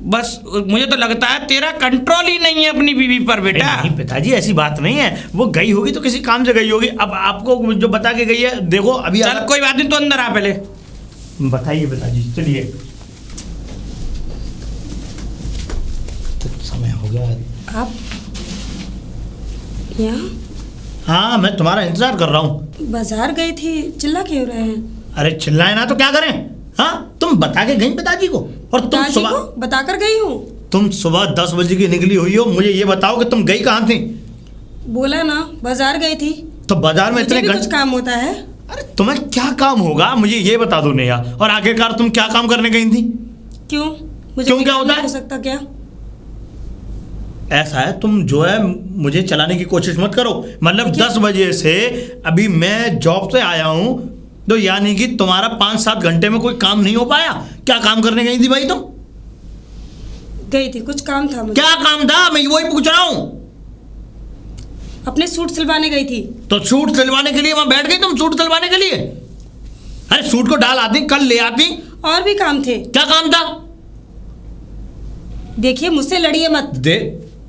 बस मुझे तो लगता है तेरा कंट्रोल ही नहीं है अपनी बीवी पर बेटा। नहीं पिताजी, ऐसी बात नहीं है। वो गई होगी तो किसी काम से गई होगी। अब आपको जो बता के गई है, देखो अभी चल कोई बात नहीं, तो अंदर आ पहले। बताइए पिताजी, चलिए। तो समय हो गया। आप यहाँ? हाँ, मैं तुम्हारा इंतजार कर रहा हूँ। बाजार गई थी, चिल्ला क्यों रहे हैं? अरे चिल्लाए ना तो क्या करें? हाँ, तुम बता के गई पिताजी को, और तुम पिताजी सुबह को बताकर गई हूँ। तुम सुबह 10 बजे की निकली हुई हो। मुझे ये बताओ कि तुम गई कहाँ थी? बोला ना, बाजार गई थी। तो बाजार में मुझे इतने भी कुछ काम होता है। अरे तुम्हें क्या काम होगा, मुझे ये बता दो नेहा। और आखिरकार तुम क्या काम करने गई थी? क्यों? मुझे क्यों, कोई क्या काम होता नहीं है? हो सकता क्या? ऐसा है, तुम जो है मुझे चलाने की कोशिश मत करो। मतलब 10 बजे से अभी मैं जॉब से आया हूँ, तो यानी कि तुम्हारा 5-7 घंटे में कोई काम नहीं हो पाया। क्या काम करने गई थी भाई तुम? गई थी, कुछ काम था मुझे। क्या काम था, मैं वही पूछ रहा हूँ। अपने सूट सिलवाने गई थी। तो सूट सिलवाने के लिए वहां बैठ गई तुम? सूट सिलवाने के लिए? अरे सूट को डाल आती, कल ले आती। और भी काम थे। क्या काम था? देखिए मुझसे लड़िए मत। दे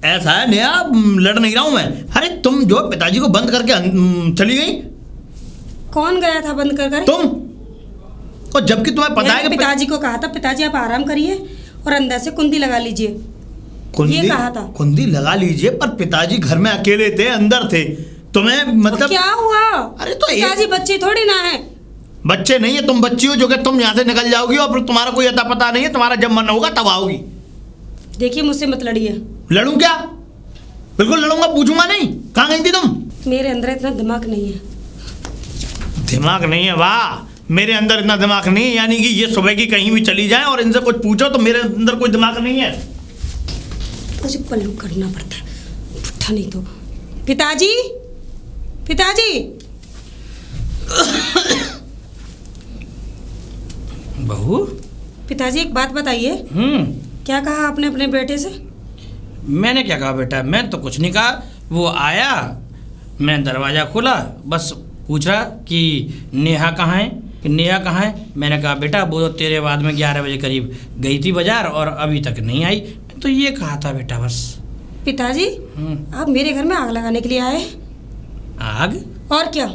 ऐसा है नया, लड़ नहीं रहा हूं मैं। अरे तुम जो पिताजी को बंद करके चली गई। कौन गया था बंद कर? तुम। और जबकि तुम्हें पता है कि पिताजी को कहा था, पिताजी आप आराम करिए और अंदर से कुंडी लगा लीजिए, ये कहा था। कुंडी लगा लीजिए, पर पिताजी घर में अकेले थे, अंदर थे। तुम्हें मतलब क्या हुआ? अरे तो पिताजी बच्चे थोड़ी ना है। बच्चे नहीं है, तुम बच्ची हो जो कि तुम यहाँ से निकल जाओगी और फिर तुम्हारा कोई अता पता नहीं है। तुम्हारा जब मन होगा तब आओगी। देखिए मुझसे मत लड़िए। लड़ूं क्या? बिल्कुल लड़ूंगा, पूछूंगा नहीं। कहाँ गई थी तुम? मेरे अंदर इतना दिमाग नहीं है। दिमाग नहीं है? वाह, मेरे अंदर इतना दिमाग नहीं है, यानी कि ये सुबह की कहीं भी चली जाए और इनसे कुछ पूछो तो मेरे अंदर कोई दिमाग नहीं है। मुझे पल्लू करना पड़ता है, पुट्ठा नहीं तो। पिताजी, पिताजी। बहू। पिताजी एक बात बताइए। क्या कहा आपने अपने बेटे से? मैंने क्या कहा बेटा? मैं तो कुछ नहीं कहा। वो आया, मैं दरवाज़ा खोला, बस पूछ रहा कि नेहा कहाँ है, कि नेहा कहाँ है। मैंने कहा बेटा वो तेरे बाद में 11 बजे करीब गई थी बाजार और अभी तक नहीं आई। तो ये कहा था बेटा बस। पिताजी आप मेरे घर में आग लगाने के लिए आए? आग? और क्या?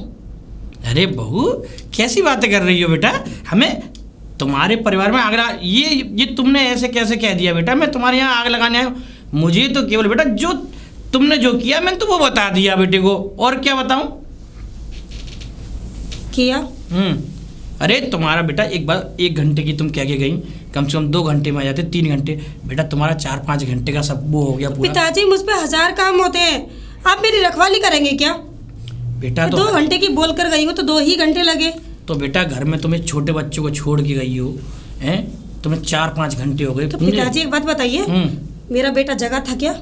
अरे बहू कैसी बातें कर रही हो बेटा? हमें तुम्हारे परिवार में आग लगा, ये तुमने ऐसे कैसे कह दिया बेटा? मैं तुम्हारे यहाँ आग लगाने आया हूँ? मुझे तो केवल बेटा जो तुमने जो किया मैंने तो वो बता दिया बेटे को, और क्या बताऊं? किया? अरे तुम्हारा बेटा एक बार 1 घंटे की तुम कह के गई, कम से कम 2 घंटे में आ जाते, 3 घंटे। बेटा तुम्हारा 4-5 घंटे का सब वो हो गया पूरा। पिताजी मुझ पे 1000 काम होते हैं, आप मेरी रखवाली करेंगे क्या? बेटा तो 2 घंटे की बोल कर गई हूँ तो 2 ही घंटे लगे। तो बेटा घर में तुम्हें छोटे बच्चों को छोड़ के गई हो, हैं? तुम्हें 4-5 घंटे हो गए। तो पिताजी एक बात बताइए, मेरा बेटा जगा था क्या?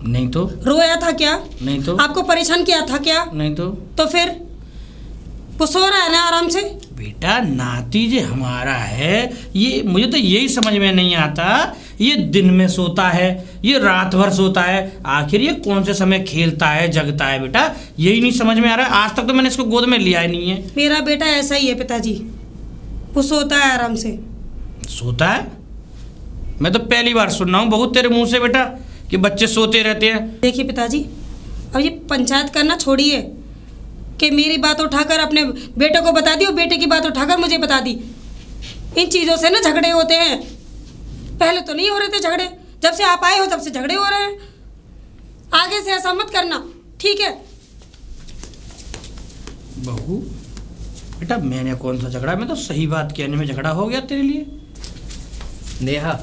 नहीं तो। रोया था क्या? नहीं तो। आपको परेशान किया था क्या? नहीं तो। तो फिर वो सो रहा है ना आराम से? बेटा नाती जी हमारा है, ये मुझे तो यही समझ में नहीं आता, ये दिन में सोता है, ये रात भर सोता है, आखिर ये कौन से समय खेलता है जगता है बेटा, यही नहीं समझ में आ रहा है। आज तक तो मैंने इसको गोद में लिया ही नहीं है। मेरा बेटा ऐसा ही है पिताजी, वो सोता है आराम से। सोता है? मैं तो पहली बार सुन रहा हूँ बहुत तेरे मुंह से बेटा कि बच्चे सोते रहते हैं। देखिए पिताजी, अब ये पंचायत करना छोड़िए कि मेरी बात उठाकर अपने बेटे को बता दी और बेटे की बात उठाकर मुझे बता दी। इन चीज़ों से ना झगड़े होते हैं। पहले तो नहीं हो रहे थे झगड़े, जब से आप आए हो तब से झगड़े हो रहे हैं। आगे से ऐसा मत करना, ठीक है? बहू बेटा मैंने कौन सा झगड़ा, मैं तो सही बात कहने में झगड़ा हो गया तेरे लिए। नेहा।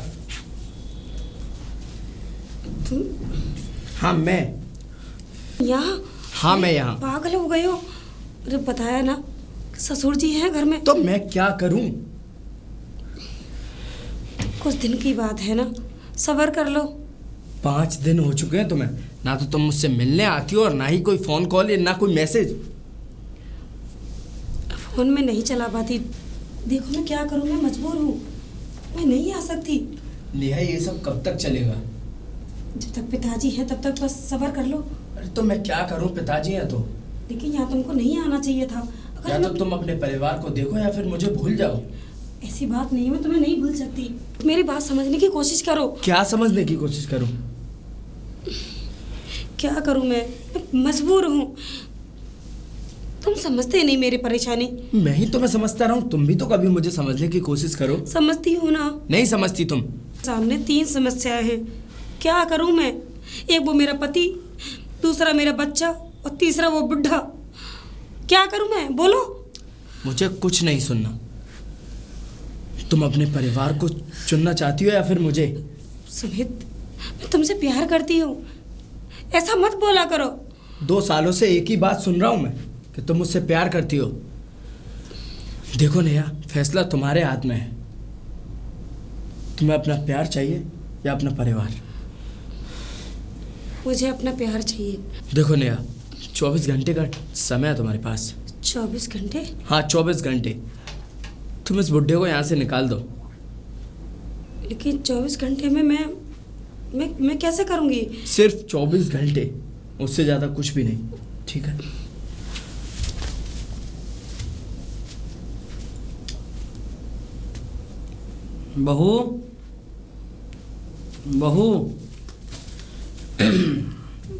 हाँ मैं यहाँ? हाँ मैं यहाँ। पागल हो गए हो? अरे बताया ना ससुर जी हैं घर में। तो मैं क्या करूं? कुछ दिन की बात है ना, सब्र कर लो। 5 दिन हो चुके हैं तुम्हें, ना तो तुम मुझसे मिलने आती हो और ना ही कोई फोन कॉल या ना कोई मैसेज। फोन में नहीं चला पाती। देखो मैं क्या करूं, मैं मजबूर हूँ, मैं नहीं आ सकती। नेहा ये सब कब तक चलेगा? जब तक पिताजी है तब तक बस सब्र कर लो। अरे तो मैं क्या करूं, पिताजी हैं तो। लेकिन यहाँ तुमको नहीं आना चाहिए था। अगर या तो तुम अपने परिवार को देखो या फिर मुझे भूल जाओ। ऐसी बात नहीं है, मैं तुम्हें नहीं भूल सकती। मेरी बात समझने की कोशिश करो। क्या समझने की कोशिश करूं? क्या करूं मैं मजबूर हूँ। तुम समझते नहीं मेरी परेशानी। मैं ही तुम्हें समझता रहा हूँ, तुम भी तो कभी मुझे समझने की कोशिश करो। समझती हूँ ना। नहीं समझती तुम। सामने 3 समस्याएं हैं, क्या करूं मैं? एक वो मेरा पति, दूसरा मेरा बच्चा और तीसरा वो बुढ़ा। क्या करूं मैं, बोलो? मुझे कुछ नहीं सुनना। तुम अपने परिवार को चुनना चाहती हो या फिर मुझे? सुमित, मैं तुमसे प्यार करती हूँ, ऐसा मत बोला करो। 2 सालों से एक ही बात सुन रहा हूँ मैं कि तुम मुझसे प्यार करती हो। देखो नेहा, फैसला तुम्हारे हाथ में है। तुम्हें अपना प्यार चाहिए या अपना परिवार? मुझे अपना प्यार चाहिए। देखो नेहा, 24 घंटे का समय है तुम्हारे पास। 24 घंटे? हाँ 24 घंटे। तुम इस बुड्ढे को यहाँ से निकाल दो। लेकिन 24 घंटे में मैं कैसे करूँगी? सिर्फ 24 घंटे, उससे ज़्यादा कुछ भी नहीं। ठीक है। बहू, बहू,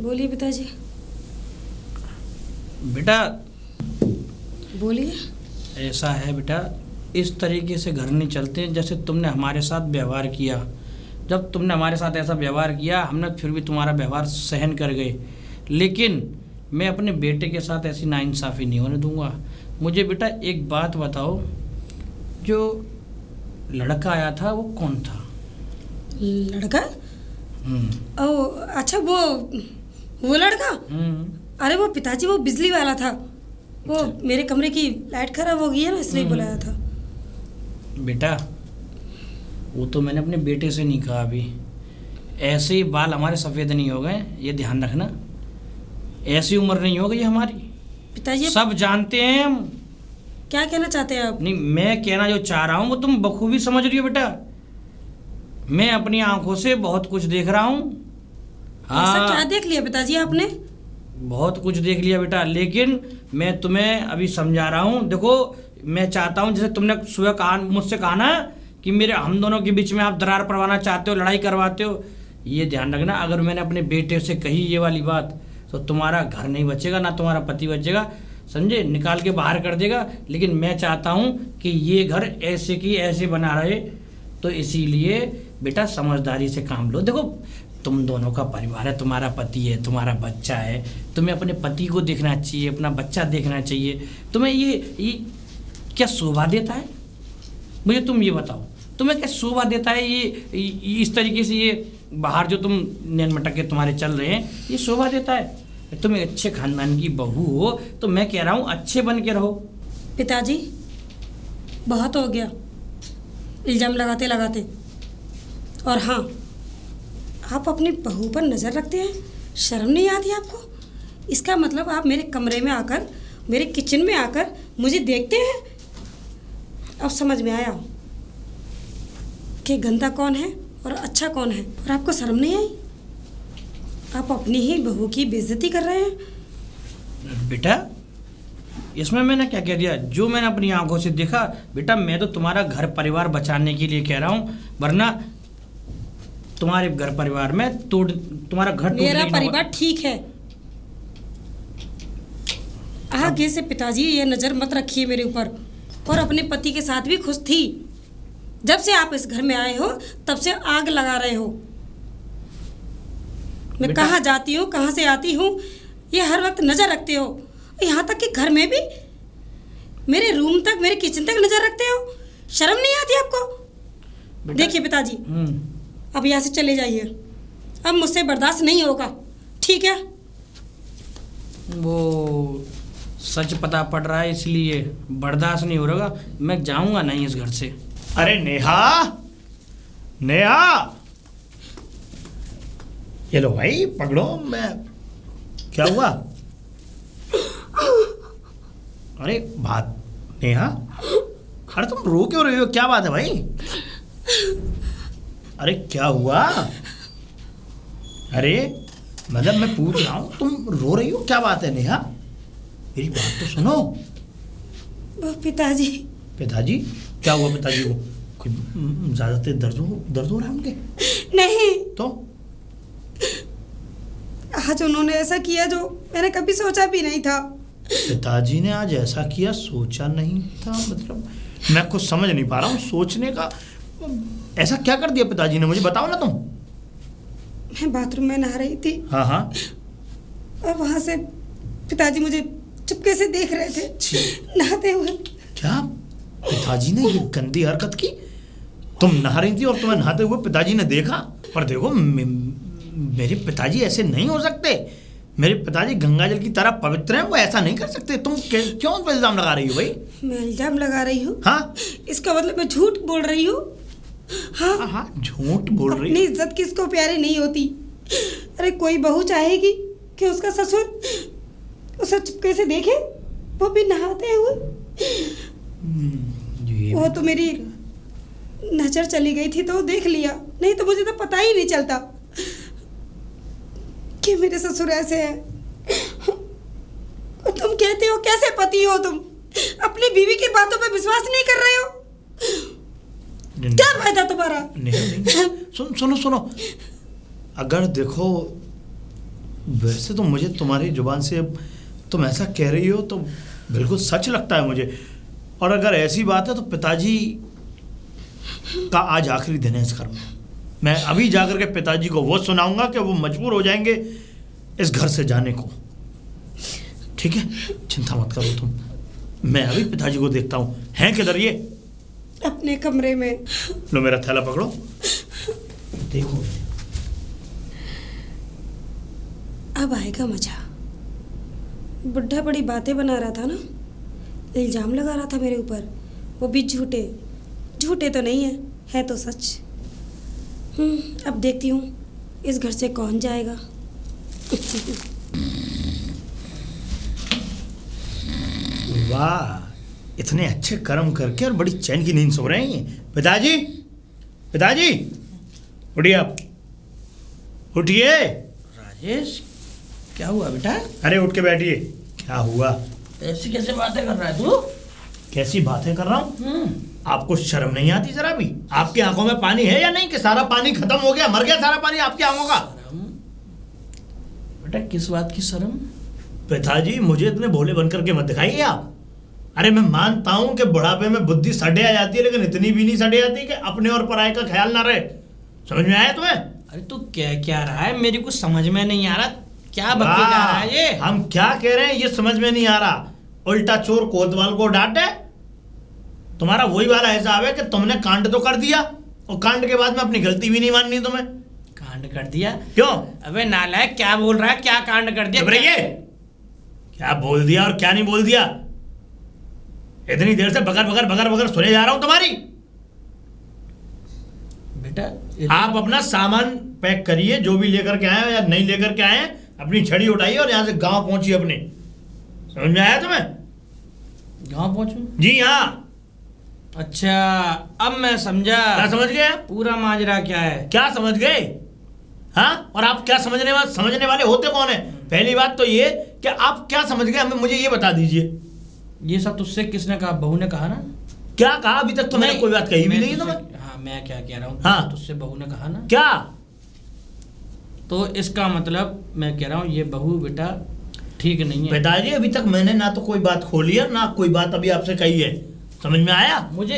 बोलिए पिताजी। बेटा बोलिए। ऐसा है बेटा, इस तरीके से घर नहीं चलते जैसे तुमने हमारे साथ व्यवहार किया। जब तुमने हमारे साथ ऐसा व्यवहार किया, हमने फिर भी तुम्हारा व्यवहार सहन कर गए, लेकिन मैं अपने बेटे के साथ ऐसी नाइंसाफ़ी नहीं होने दूंगा। मुझे बेटा एक बात बताओ, जो लड़का आया था वो कौन था? लड़का? ओ अच्छा, वो लड़का? अरे वो पिताजी, वो बिजली वाला था। वो अच्छा। मेरे कमरे की लाइट खराब हो गई है ना, इसलिए बुलाया था। बेटा वो तो मैंने अपने बेटे से नहीं कहा अभी। ऐसे ही बाल हमारे सफ़ेद नहीं हो गए, ये ध्यान रखना। ऐसी उम्र नहीं हो गई हमारी। पिताजी सब जानते हैं हम। क्या कहना चाहते हैं आप? नहीं, मैं कहना जो चाह रहा हूँ वो तुम बखूबी समझ रही हो बेटा। मैं अपनी आंखों से बहुत कुछ देख रहा हूँ। ऐसा क्या देख लिया पिताजी आपने? बहुत कुछ देख लिया बेटा, लेकिन मैं तुम्हें अभी समझा रहा हूँ। देखो, मैं चाहता हूँ, जैसे तुमने सुबह कहा, मुझसे कहा ना कि मेरे हम दोनों के बीच में आप दरार पड़वाना चाहते हो, लड़ाई करवाते हो। ये ध्यान रखना, अगर मैंने अपने बेटे से कही ये वाली बात तो तुम्हारा घर नहीं बचेगा, ना तुम्हारा पति बचेगा, समझे? निकाल के बाहर कर देगा। लेकिन मैं चाहता हूँ कि ये घर ऐसे की ऐसे बना रहे, तो इसीलिए बेटा समझदारी से काम लो। देखो, तुम दोनों का परिवार है, तुम्हारा पति है, तुम्हारा बच्चा है, तुम्हें अपने पति को देखना चाहिए, अपना बच्चा देखना चाहिए। तुम्हें ये क्या शोभा देता है? मुझे तुम ये बताओ, तुम्हें क्या शोभा देता है ये इस तरीके से ये बाहर जो तुम नैन मटक के तुम्हारे चल रहे हैं, ये शोभा देता है? तुम एक अच्छे खानदान की बहू हो, तो मैं कह रहा हूँ अच्छे बन के रहो। पिताजी बहुत हो गया इल्ज़ाम लगाते लगाते। और हाँ, आप अपनी बहू पर नज़र रखते हैं, शर्म नहीं आती आपको? इसका मतलब आप मेरे कमरे में आकर, मेरे किचन में आकर मुझे देखते हैं। अब समझ में आया कि गंदा कौन है और अच्छा कौन है। और आपको शर्म नहीं आई? आप अपनी ही बहू की बेइज्जती कर रहे हैं। बेटा इसमें मैंने क्या कह दिया? जो मैंने अपनी आंखों से देखा बेटा, मैं तो तुम्हारा घर परिवार बचाने के लिए कह रहा हूँ, वरना तुम्हारे घर परिवार में तुम्हारा घर मेरा परिवार ठीक है। आगे से पिताजी ये नज़र मत रखिए मेरे ऊपर। और अपने पति के साथ भी खुश थी। जब से आप इस घर में आए हो तब से आग लगा रहे हो। मैं कहाँ जाती हूँ, कहाँ से आती हूँ, ये हर वक्त नज़र रखते हो। यहाँ तक कि घर में भी मेरे रूम तक, मेरे किचन तक नज़र रखते हो। शर्म नहीं आती आपको? देखिए पिताजी, अब यहाँ से चले जाइए। अब मुझसे बर्दाश्त नहीं होगा, ठीक है? वो सच पता पड़ रहा है इसलिए बर्दाश्त नहीं हो रहा। मैं जाऊंगा नहीं इस घर से। अरे नेहा, नेहा, ये लो भाई पकड़ो। मैं क्या हुआ? अरे बात नेहा, अरे तुम रो क्यों रही हो? क्या बात है भाई? अरे क्या हुआ? अरे मतलब मैं पूछ रहा हूँ, तुम रो रही हो, क्या बात है नेहा? मेरी बात तो सुनो। वो पिताजी। पिताजी? क्या हुआ पिताजी को? कोई ज़्यादा तेज दर्द हो रहा है उनके? नहीं तो आज उन्होंने ऐसा किया जो मैंने कभी सोचा भी नहीं था। पिताजी ने आज ऐसा किया सोचा नहीं था? मतलब मैं कुछ समझ नहीं पा रहा हूँ सोचने का। ऐसा क्या कर दिया पिताजी ने, मुझे बताओ ना तुम। मैं बाथरूम में नहा रही थी। हाँ हाँ। और वहाँ से पिताजी मुझे चुपके से देख रहे थे नहाते हुए। क्या पिताजी ने ये गंदी हरकत की? तुम नहा रही थी और तुम्हें नहाते हुए पिताजी ने देखा? पर देखो मेरे पिताजी ऐसे नहीं हो सकते। मेरे पिताजी गंगा जल की तरह पवित्र हैं, वो ऐसा नहीं कर सकते। तुम क्यों इल्जाम लगा रही हो भाई? मैं इल्जाम लगा रही हूँ? हाँ, इसका मतलब मैं झूठ बोल रही हूँ। हाँ हाँ, झूठ बोल रही। अपनी इज्जत किसको प्यारी नहीं होती? अरे कोई बहू चाहेगी कि उसका ससुर उसे चुपके से देखे, वो भी नहाते हुए? वो तो मेरी नजर चली गई थी तो देख लिया, नहीं तो मुझे तो पता ही नहीं चलता कि मेरे ससुर ऐसे हैं। तुम कहते हो कैसे पति हो तुम? अपनी बीवी की बातों पे विश्वास नहीं कर रहे हो? क्या फायदा तुम्हारा? नहीं। सुनो सुनो, अगर देखो वैसे तो मुझे तुम्हारी जुबान से तुम ऐसा कह रही हो तो बिल्कुल सच लगता है मुझे, और अगर ऐसी बात है तो पिताजी का आज आखिरी दिन है इस घर में। मैं अभी जाकर के पिताजी को वो सुनाऊंगा कि वो मजबूर हो जाएंगे इस घर से जाने को। ठीक है, चिंता मत करो तुम, मैं अभी पिताजी को देखता हूँ। हैं किधर ये? अपने कमरे में। लो मेरा थैला पकड़ो, देखो। अब आएगा मजा। बुढ़ा बड़ी बातें बना रहा था ना, इल्जाम लगा रहा था मेरे ऊपर, वो भी झूठे। झूठे तो नहीं है तो सच। अब देखती हूँ इस घर से कौन जाएगा। वाह, इतने अच्छे कर्म करके और बड़ी चैन की नींद सो रहे हैं। पिताजी, पिताजी उठिए, आप उठिए। राजेश, क्या हुआ बेटा? अरे उठ के बैठिए। क्या हुआ? ऐसी कैसे बातें कर रहा है तू? कैसी बातें कर रहा हूँ? आपको शर्म नहीं आती जरा भी? आपकी आंखों में पानी है या नहीं कि सारा पानी खत्म हो गया, मर गया सारा पानी आपकी आंखों का? बेटा किस बात की शर्म? पिताजी मुझे इतने भोले बनकर के मत दिखाइए आप। अरे मैं मानता हूं कि बुढ़ापे में बुद्धि सड़े आ जाती है, लेकिन इतनी भी नहीं सड़े आती कि अपने और पराये का ख्याल ना रहे। समझ में आया तुम्हें? अरे तू क्या रहा है? मेरी कुछ समझ में नहीं आ रहा, क्या बके जा रहा है ये? हम क्या कह रहे हैं ये समझ में नहीं आ रहा। उल्टा चोर कोतवाल को डांटे। तुम्हारा वही वाला हिसाब है कि तुमने कांड तो कर दिया और कांड के बाद में अपनी गलती भी नहीं माननी तुम्हें। कांड कर दिया? क्यों? अबे नालायक, क्या बोल रहा है? क्या कांड कर दिया? क्या बोल दिया और क्या नहीं बोल दिया? इतनी देर से बगर बगर बगर बगर सुने जा रहा हूं तुम्हारी। बेटा आप अपना सामान पैक करिए, जो भी लेकर के आए या नहीं लेकर के आए, अपनी छड़ी उठाइए और यहाँ से गांव पहुंचिए अपने। समझ में आया तुम्हें? गांव पहुंचूं? जी हाँ। अच्छा, अब मैं समझा। क्या समझ गए? पूरा माजरा क्या है? क्या समझ गए? हाँ, और आप क्या समझने वाले होते कौन है? पहली बात तो ये कि आप क्या समझ गए, हमें मुझे ये बता दीजिए। ये सब तुझसे किसने कहा? बहू ने कहा ना? क्या कहा? अभी तक तो मैंने कोई बात कही भी नहीं। हाँ, मैं क्या कह रहा हूँ? हाँ, तुझसे बहू ने कहा ना? क्या? तो इसका मतलब मैं कह रहा हूँ ये बहू बेटा ठीक नहीं है। पिताजी अभी तक मैंने ना तो कोई बात खोली है ना कोई बात अभी आपसे कही है। समझ में आया? मुझे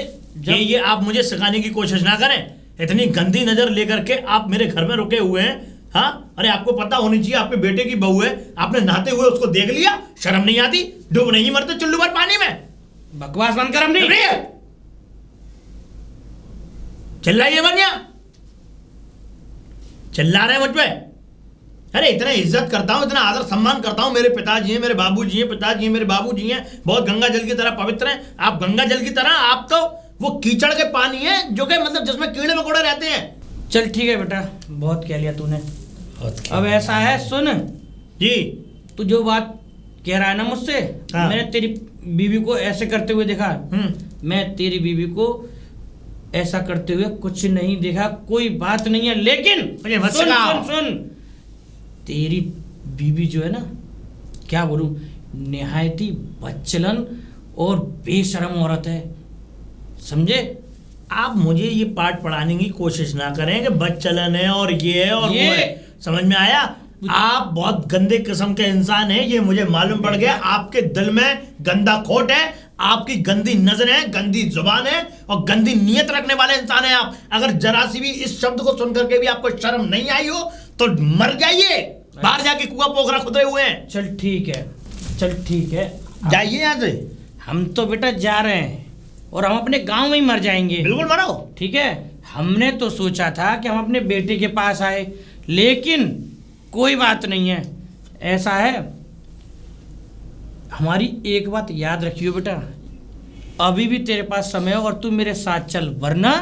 ये आप मुझे सिखाने की कोशिश ना करें। इतनी गंदी नजर लेकर के आप मेरे घर में रुके हुए हैं। हाँ, अरे आपको पता होनी चाहिए आपके बेटे की बहू है, आपने नहाते हुए उसको देख लिया, शर्म नहीं आती? डूब नहीं मरते चुल्लू भर पानी में? बकवास बंद कर। हम नहीं चिल्लाइए बनिया, चिल्ला रहे हैं मुझ पे? अरे इतना इज्जत करता हूं, इतना आदर सम्मान करता हूं। मेरे पिताजी हैं, मेरे बाबूजी हैं, पिताजी हैं, मेरे बाबूजी हैं, बहुत गंगा जल की तरह पवित्र हैं। आप गंगा जल की तरह, आप तो वो कीचड़ के पानी है जो कि मतलब जिसमें कीड़े मकोड़े रहते हैं। चल ठीक है बेटा, बहुत कह लिया तूने। अब ऐसा है, सुन जी, तू जो बात कह रहा है ना मुझसे, हाँ। मैंने तेरी बीवी को ऐसे करते हुए देखा। मैं तेरी बीवी को ऐसा करते हुए कुछ नहीं देखा, कोई बात नहीं है। लेकिन सुन, तेरी बीवी जो है ना, क्या बोलूं, निहायत ही बदचलन और बेशरम औरत है, समझे? आप मुझे ये पाठ पढ़ाने की कोशिश ना करें कि बदचलन है और ये है और वो है। समझ में आया? आप बहुत गंदे किस्म के इंसान हैं, ये मुझे मालूम पड़ गया। आपके दिल में गंदा खोट है, आपकी गंदी नजर है, गंदी जुबान है और गंदी नीयत रखने वाले इंसान हैं आप। अगर जरा सी भी इस शब्द को सुन करके भी आपको शर्म नहीं आई हो तो मर जाइए, बाहर जाके कुआं पोखरा खुदे हुए हैं। चल ठीक है, चल ठीक है, जाइए यहाँ से। हम तो बेटा जा रहे हैं और हम अपने गांव में ही मर जाएंगे। बिल्कुल मरो। ठीक है, हमने तो सोचा था कि हम अपने बेटे के पास आए, लेकिन कोई बात नहीं है। ऐसा है, हमारी एक बात याद रखियो बेटा, अभी भी तेरे पास समय है और तू मेरे साथ चल, वरना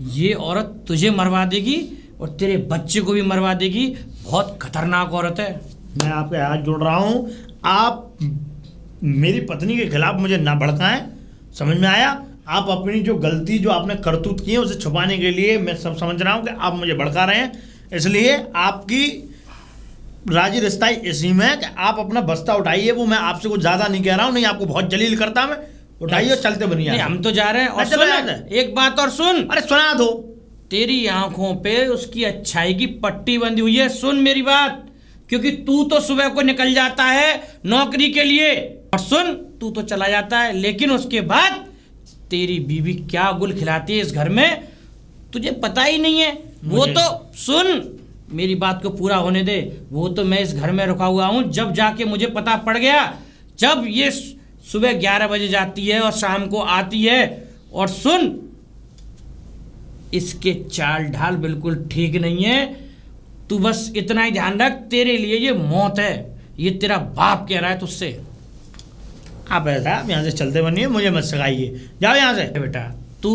ये औरत तुझे मरवा देगी और तेरे बच्चे को भी मरवा देगी। बहुत खतरनाक औरत है। मैं आपके हाथ जोड़ रहा हूँ, आप मेरी पत्नी के खिलाफ मुझे ना भड़काएं। समझ में आया? आप अपनी जो गलती जो आपने करतूत की है उसे छुपाने के लिए, मैं सब समझ रहा हूँ कि आप मुझे भड़का रहे हैं, इसलिए आपकी राजी रिश्ता ही इसी में कि आप अपना बस्ता उठाइए। वो मैं आपसे कुछ ज्यादा नहीं कह रहा हूँ, नहीं आपको बहुत जलील करता मैं। उठाइए और चलते बनिए। नहीं, हम तो जा रहे हैं। और चलो सुन, यार। एक बात और सुन। अरे सुना दो। तेरी आंखों पे उसकी अच्छाई की पट्टी बंधी हुई है, सुन मेरी बात। क्योंकि तू तो सुबह को निकल जाता है नौकरी के लिए, और सुन तू तो चला जाता है, लेकिन उसके बाद तेरी बीवी क्या गुल खिलाती है इस घर में तुझे पता ही नहीं है। वो तो सुन, मेरी बात को पूरा होने दे। वो तो मैं इस घर में रुका हुआ हूं, जब जाके मुझे पता पड़ गया, जब ये सुबह 11 बजे जाती है और शाम को आती है। और सुन, इसके चाल ढाल बिल्कुल ठीक नहीं है। तू बस इतना ही ध्यान रख, तेरे लिए ये मौत है, ये तेरा बाप कह रहा है तुझसे। आप ऐसा आप यहाँ से चलते बनिए, मुझे मत सिखाइए, जाओ यहाँ से। बेटा तू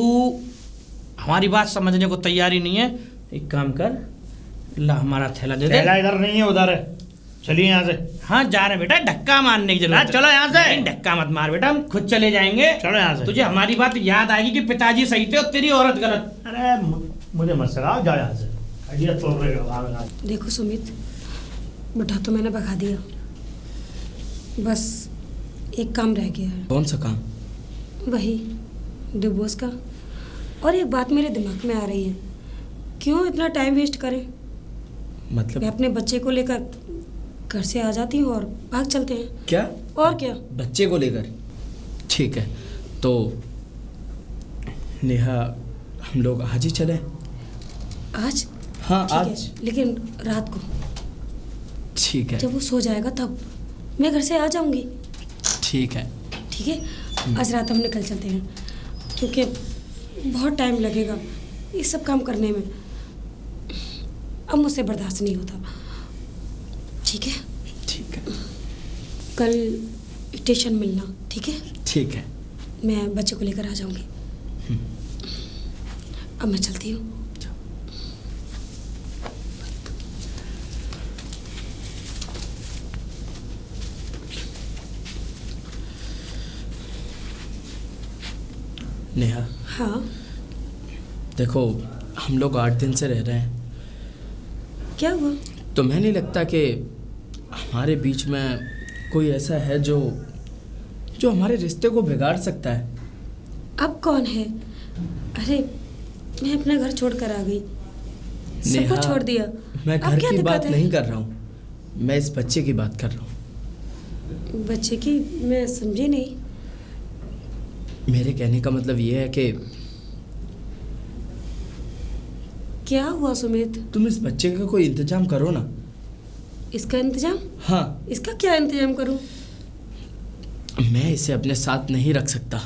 हमारी बात समझने को तैयार ही नहीं है। एक काम कर, ला हमारा थैला दे दे। थैला इधर नहीं है, उधर है। चलिए यहाँ से। हाँ जा रहे बेटा, धक्का मारने की जरूरत है। चलो यहाँ से। नहीं, धक्का मत मार बेटा, हम खुद चले जाएंगे। चलो यहाँ से। तुझे हमारी बात याद आएगी कि पिताजी सही थे और तेरी औरत गलत। अरे मुझे मत सिखाओ, जाओ यहाँ से। अड़िया तोड़ रहे हो। देखो सुमित, बिठा तो मैंने भगा दिया, बस एक काम रह गया है। कौन सा काम? वही डिवोर्स का। और एक बात मेरे दिमाग में आ रही है, क्यों इतना टाइम वेस्ट करें? मतलब मैं अपने बच्चे को लेकर घर से आ जाती हूँ और भाग चलते हैं। क्या? और क्या? बच्चे को लेकर? ठीक है, तो नेहा हम लोग आज ही चले। आज? हाँ ठीक आज। है, लेकिन रात को। ठीक है। जब वो सो जाएगा तब मैं घर से आ जाऊंगी। ठीक है। ठीक है, आज रात हम निकल चलते हैं, क्योंकि बहुत टाइम लगेगा ये सब काम करने में। अब मुझसे बर्दाश्त नहीं होता। ठीक है? ठीक है। कल स्टेशन मिलना, ठीक है? ठीक है। मैं बच्चे को लेकर आ जाऊंगी। अब मैं चलती हूँ। नेहा, हाँ देखो हम लोग 8 दिन से रह रहे हैं। क्या हुआ? तुम्हें नहीं लगता कि हमारे बीच में कोई ऐसा है जो हमारे रिश्ते को बिगाड़ सकता है? अब कौन है? अरे मैं अपना घर छोड़ कर आ गई, सबको छोड़ दिया। मैं अब घर क्या की दिक्कत बात है? नहीं कर रहा हूँ, मैं इस बच्चे की बात कर रहा हूँ। बच्चे की? मैं समझी नहीं। मेरे कहने का मतलब ये है कि क्या हुआ सुमित? तुम इस बच्चे का कोई इंतजाम करो ना। इसका इंतजाम? हाँ। इसका क्या इंतजाम करूं? मैं इसे अपने साथ नहीं रख सकता,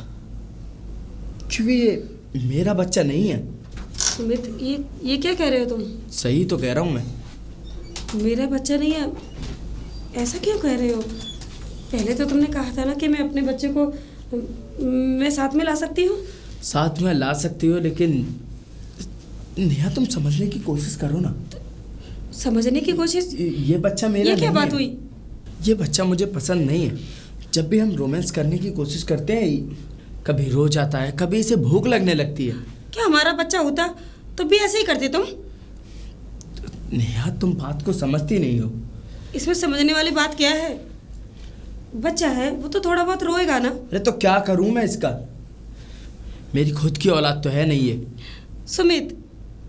क्योंकि ये मेरा बच्चा नहीं है। सुमित, ये क्या कह रहे हो तुम? सही तो कह रहा हूँ मैं। मेरा बच्चा नहीं है, ऐसा क्यों कह रहे हो? पहले तो तुमने कहा था ना कि मैं अपने बच्चे को मैं साथ में ला सकती हूँ। साथ में ला सकती हो, लेकिन नेहा तुम समझने की कोशिश करो ना। समझने की कोशिश? ये बच्चा मेरा ये क्या नहीं बात है। हुई? ये बच्चा मुझे पसंद नहीं है। जब भी हम रोमांस करने की कोशिश करते हैं, कभी रो जाता है, कभी इसे भूख लगने लगती है। क्या हमारा बच्चा होता तो भी ऐसे ही करते तुम? नेहा तुम बात को समझती नहीं हो। इसमें समझने वाली बात क्या है? बच्चा है, वो तो थोड़ा बहुत रोएगा ना। अरे तो क्या करूं मैं इसका? मेरी खुद की औलाद तो है नहीं है। सुमित,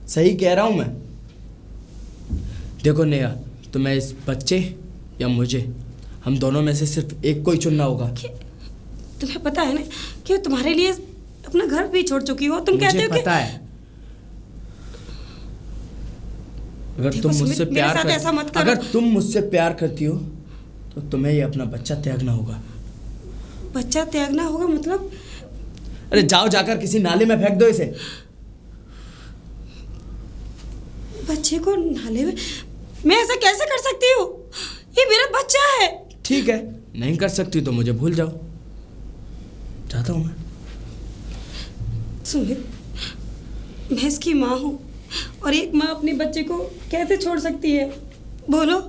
सही कह रहा हूं मैं। देखो नेहा, तुम्हें इस बच्चे या मुझे, हम दोनों में से सिर्फ एक को ही चुनना होगा। तुम्हें पता है ना कि तुम्हारे लिए अपना घर भी छोड़ चुकी हो। तुम कहते हो कि मुझे पता है। अगर देखो तुम सुमित, मुझसे मेरे प्यार साथ ऐसा मत करो। अगर तुम मुझसे प्यार करती हो तो तुम्हें ये अपना बच्चा त्यागना होगा। बच्चा त्यागना होगा मतलब? अरे जाओ, जाकर किसी नाले में फेंक दो इसे। बच्चे को नाले में? मैं ऐसा कैसे कर सकती हूँ? ये मेरा बच्चा है। ठीक है, नहीं कर सकती तो मुझे भूल जाओ, चाहता हूँ मैं। सुमित, मैं इसकी माँ हूँ, और एक माँ अपने बच्चे को कैसे छोड़ सकती है? बोलो।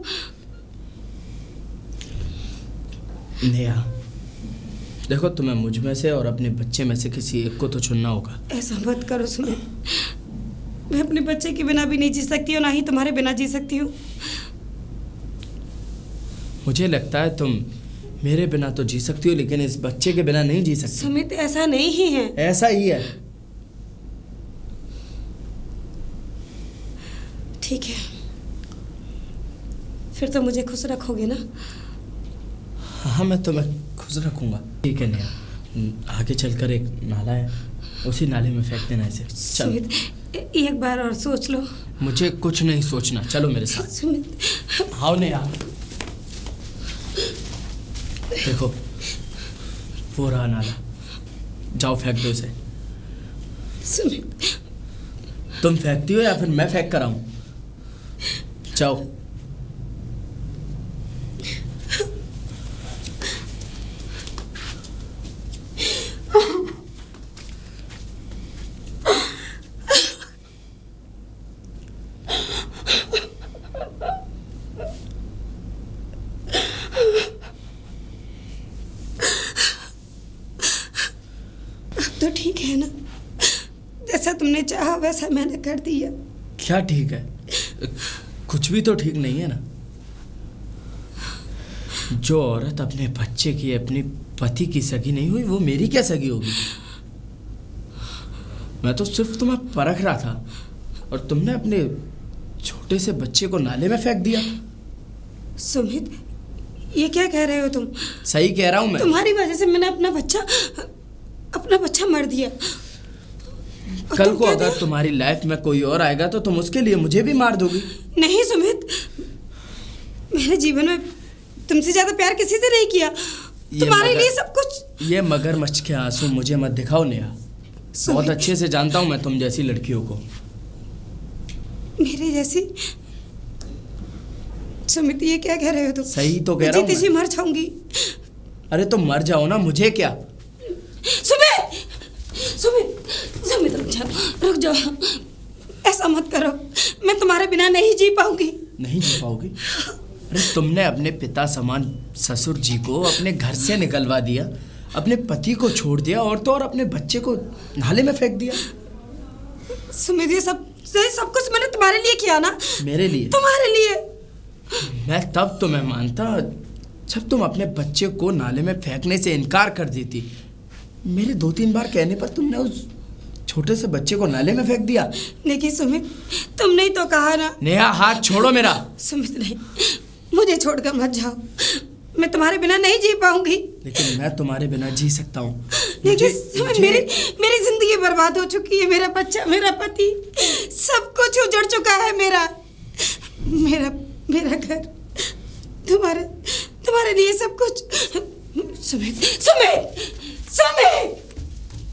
नेहा, देखो तुम्हें मुझ में से और अपने बच्चे में से किसी एक को तो चुनना होगा। ऐसा मत करो सुमित, मैं अपने बच्चे के बिना भी नहीं जी सकती और ना ही तुम्हारे बिना जी सकती हूँ। मुझे लगता है तुम मेरे बिना तो जी सकती हो, लेकिन इस बच्चे के बिना नहीं जी सकती। सुमित ऐसा नहीं ही है। ऐसा ही है। ठीक है, फिर तो मुझे खुश रखोगे ना? हाँ, मैं तुम्हें खुश रखूंगा। ठीक है नेहा, आगे चलकर एक नाला है, उसी नाले में फेंक देना इसे। चल। सुमित, एक बार और सोच लो। मुझे कुछ नहीं सोचना, चलो मेरे साथ। सुमित, आओ नेहा। देखो वो रहा नाला, जाओ फेंक दो इसे। सुमित, तुम फेंकती हो या फिर मैं फेंक कर आऊं? जाओ। तो ठीक है ना, जैसा तुमने चाहा वैसा मैंने कर दिया। क्या ठीक है? कुछ भी तो ठीक नहीं है ना। जो औरत अपने बच्चे की, अपनी पति की सगी नहीं हुई, वो मेरी क्या सगी होगी? मैं तो सिर्फ तुम्हें परख रहा था और तुमने अपने छोटे से बच्चे को नाले में फेंक दिया। सुमित, ये क्या कह रहे हो तुम? सही कह रहा हूं मैं। तुम्हारी वजह से मैंने अपना बच्चा मर दिया। कल को अगर तुम्हारी लाइफ में कोई और आएगा तो तुम उसके लिए मुझे भी मार दोगी। नहीं सुमित, मैंने जीवन में तुमसे ज्यादा प्यार किसी से नहीं किया। तुम्हारे लिए सब कुछ। ये मगरमच्छ के आंसू मुझे मत दिखाओ नेहा। बहुत अच्छे से जानता हूं मैं तुम जैसी लड़कियों को। मेरी जैसी? सुमित, ये क्या कह रहे हो तुम? सही तो कह रहा हूं मैं मर जाऊंगी। अरे तुम मर जाओ ना, मुझे क्या। सुमित, सुमित, सुमित, रुक जाओ। ऐसा मत करो, मैं तुम्हारे बिना नहीं जी पाऊंगी। नहीं जी पाओगी? अरे तुमने अपने पिता समान ससुर जी को अपने घर से निकलवा दिया, अपने पति को छोड़ दिया और तो और अपने बच्चे को नाले में फेंक दिया। सुमित, ये सब कुछ मैंने तुम्हारे लिए किया ना। मेरे लिए? तुम्हारे लिए। मैं तब तुम्हें मानता जब तुम अपने बच्चे को नाले में फेंकने से इनकार कर देती। मेरे 2-3 बार कहने पर तुमने उस छोटे से बच्चे को नाले में फेंक दिया। लेकिन सुमित, तुमने ही तो कहा ना। नेहा, हाथ छोड़ो मेरा। सुमित, नहीं, मुझे छोड़कर मत जाओ। मैं तुम्हारे बिना नहीं जी पाऊंगी। लेकिन मैं तुम्हारे बिना जी सकता हूँ। लेकिन मेरी जिंदगी बर्बाद हो चुकी है। मेरा बच्चा, मेरा पति, सब कुछ उजड़ चुका है। मेरा घर, तुम्हारे लिए सब कुछ। सुमित, सुमित,